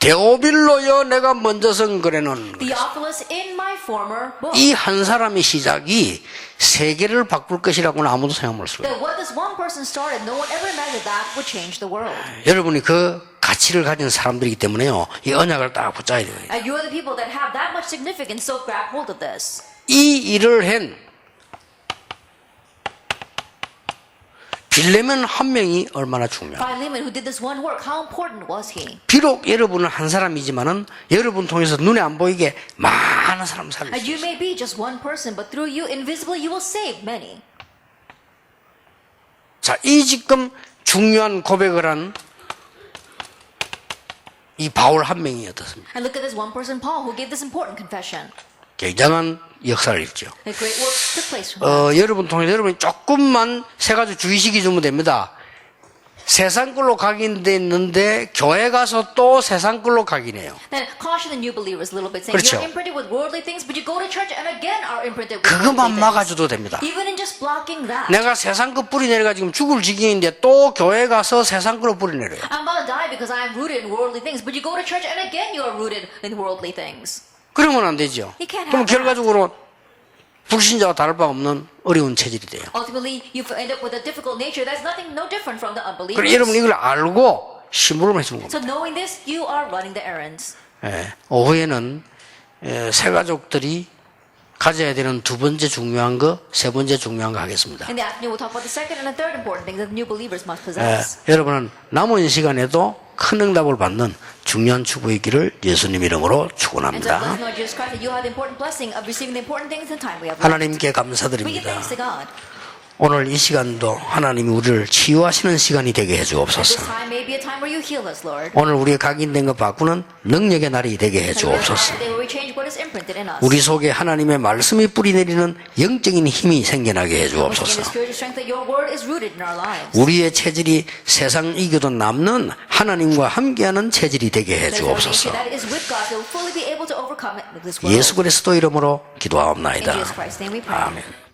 데오빌로여 내가 먼저 쓴 글에는 Theophilus, in my former book. 이 한 사람의 시작이 세계를 바꿀 것이라고는 아무도 생각 못 했어요. That what this one person started, no one ever imagined that would change the world. 여러분이 그 가치를 가진 사람들이기 때문에요. 이 언약을 딱 붙잡아야 돼요. And you are the people that have that much significance, so grab hold of this. 이 일을 한 빌레몬 한 명이 얼마나 중요해요. Philemon, who did this one work, how important was he? 비록 여러분은 한 사람이지만은 여러분 통해서 눈에 안 보이게 많은 사람 살릴 수 And you 있어요. may be just one person, but through you, invisibly, you will save many. 자, 이 지금 중요한 고백을 한 이 바울 한 명이 어떻습니까? And look at this one person, Paul, who gave this important confession. 굉장한 역사를 읽죠. A great work took place from that. 여러분 통해서 여러분이 조금만 세 가지 주의식이 주면 됩니다. 세상 끌로 각인돼 있는데 교회 가서 또 세상 끌로 각인해요. Then caution the new believers a little bit, saying 그렇죠. you're imprinted with worldly things, but you go to church and again are imprinted with 그것만 worldly things. 막아줘도 됩니다. Even in just blocking that. 내가 세상 거 뿌리 내려가 지금 죽을 지경인데 또 교회 가서 세상 거로 뿌리 내려요. I'm about to die because I'm rooted in worldly things, but you go to church and again you are rooted in worldly things. 그러면 안 되죠. You can't 그럼 have that. 결과적으로 불신자와 다를 바 없는 어려운 체질이 돼요. Ultimately, you end up with a difficult nature that's no different from the 그럼 unbelievers. 여러분 이걸 알고 심부름을 해주는 겁니다. So knowing this, you are running the errands. 오후에는 새 가족들이 가져야 되는 두 번째 중요한 거, 세 번째 중요한 거 하겠습니다. In the afternoon, we'll talk about the second and the third important things that new believers must possess. 여러분은 남은 시간에도 큰 응답을 받는 중요한 축복의 길을 예수님 이름으로 And so, 축원합니다. bless Lord Jesus Christ, that you have the important blessing of receiving the important things in time we have left. 하나님께 We give 감사드립니다. thanks to God. 오늘 이 시간도 하나님이 우리를 치유하시는 시간이 되게 This 해주옵소서. time may be a time where you heal us, Lord. 오늘 우리의 각인된 것 바꾸는 능력의 날이 되게 And we are 해주옵소서. today where we change what is imprinted in us. 우리 속에 하나님의 말씀이 뿌리내리는 영적인 힘이 생겨나게 Once again, the 해주옵소서. spiritual strength that your word is rooted in our lives. 우리의 체질이 세상 이겨도 남는 하나님과 함께하는 체질이 되게 That is our 해주옵소서. nature that is with God, so we'll fully be able to overcome it with this world. 예수 그리스도 이름으로 In 기도하옵나이다. Jesus Christ's name we pray. 아멘.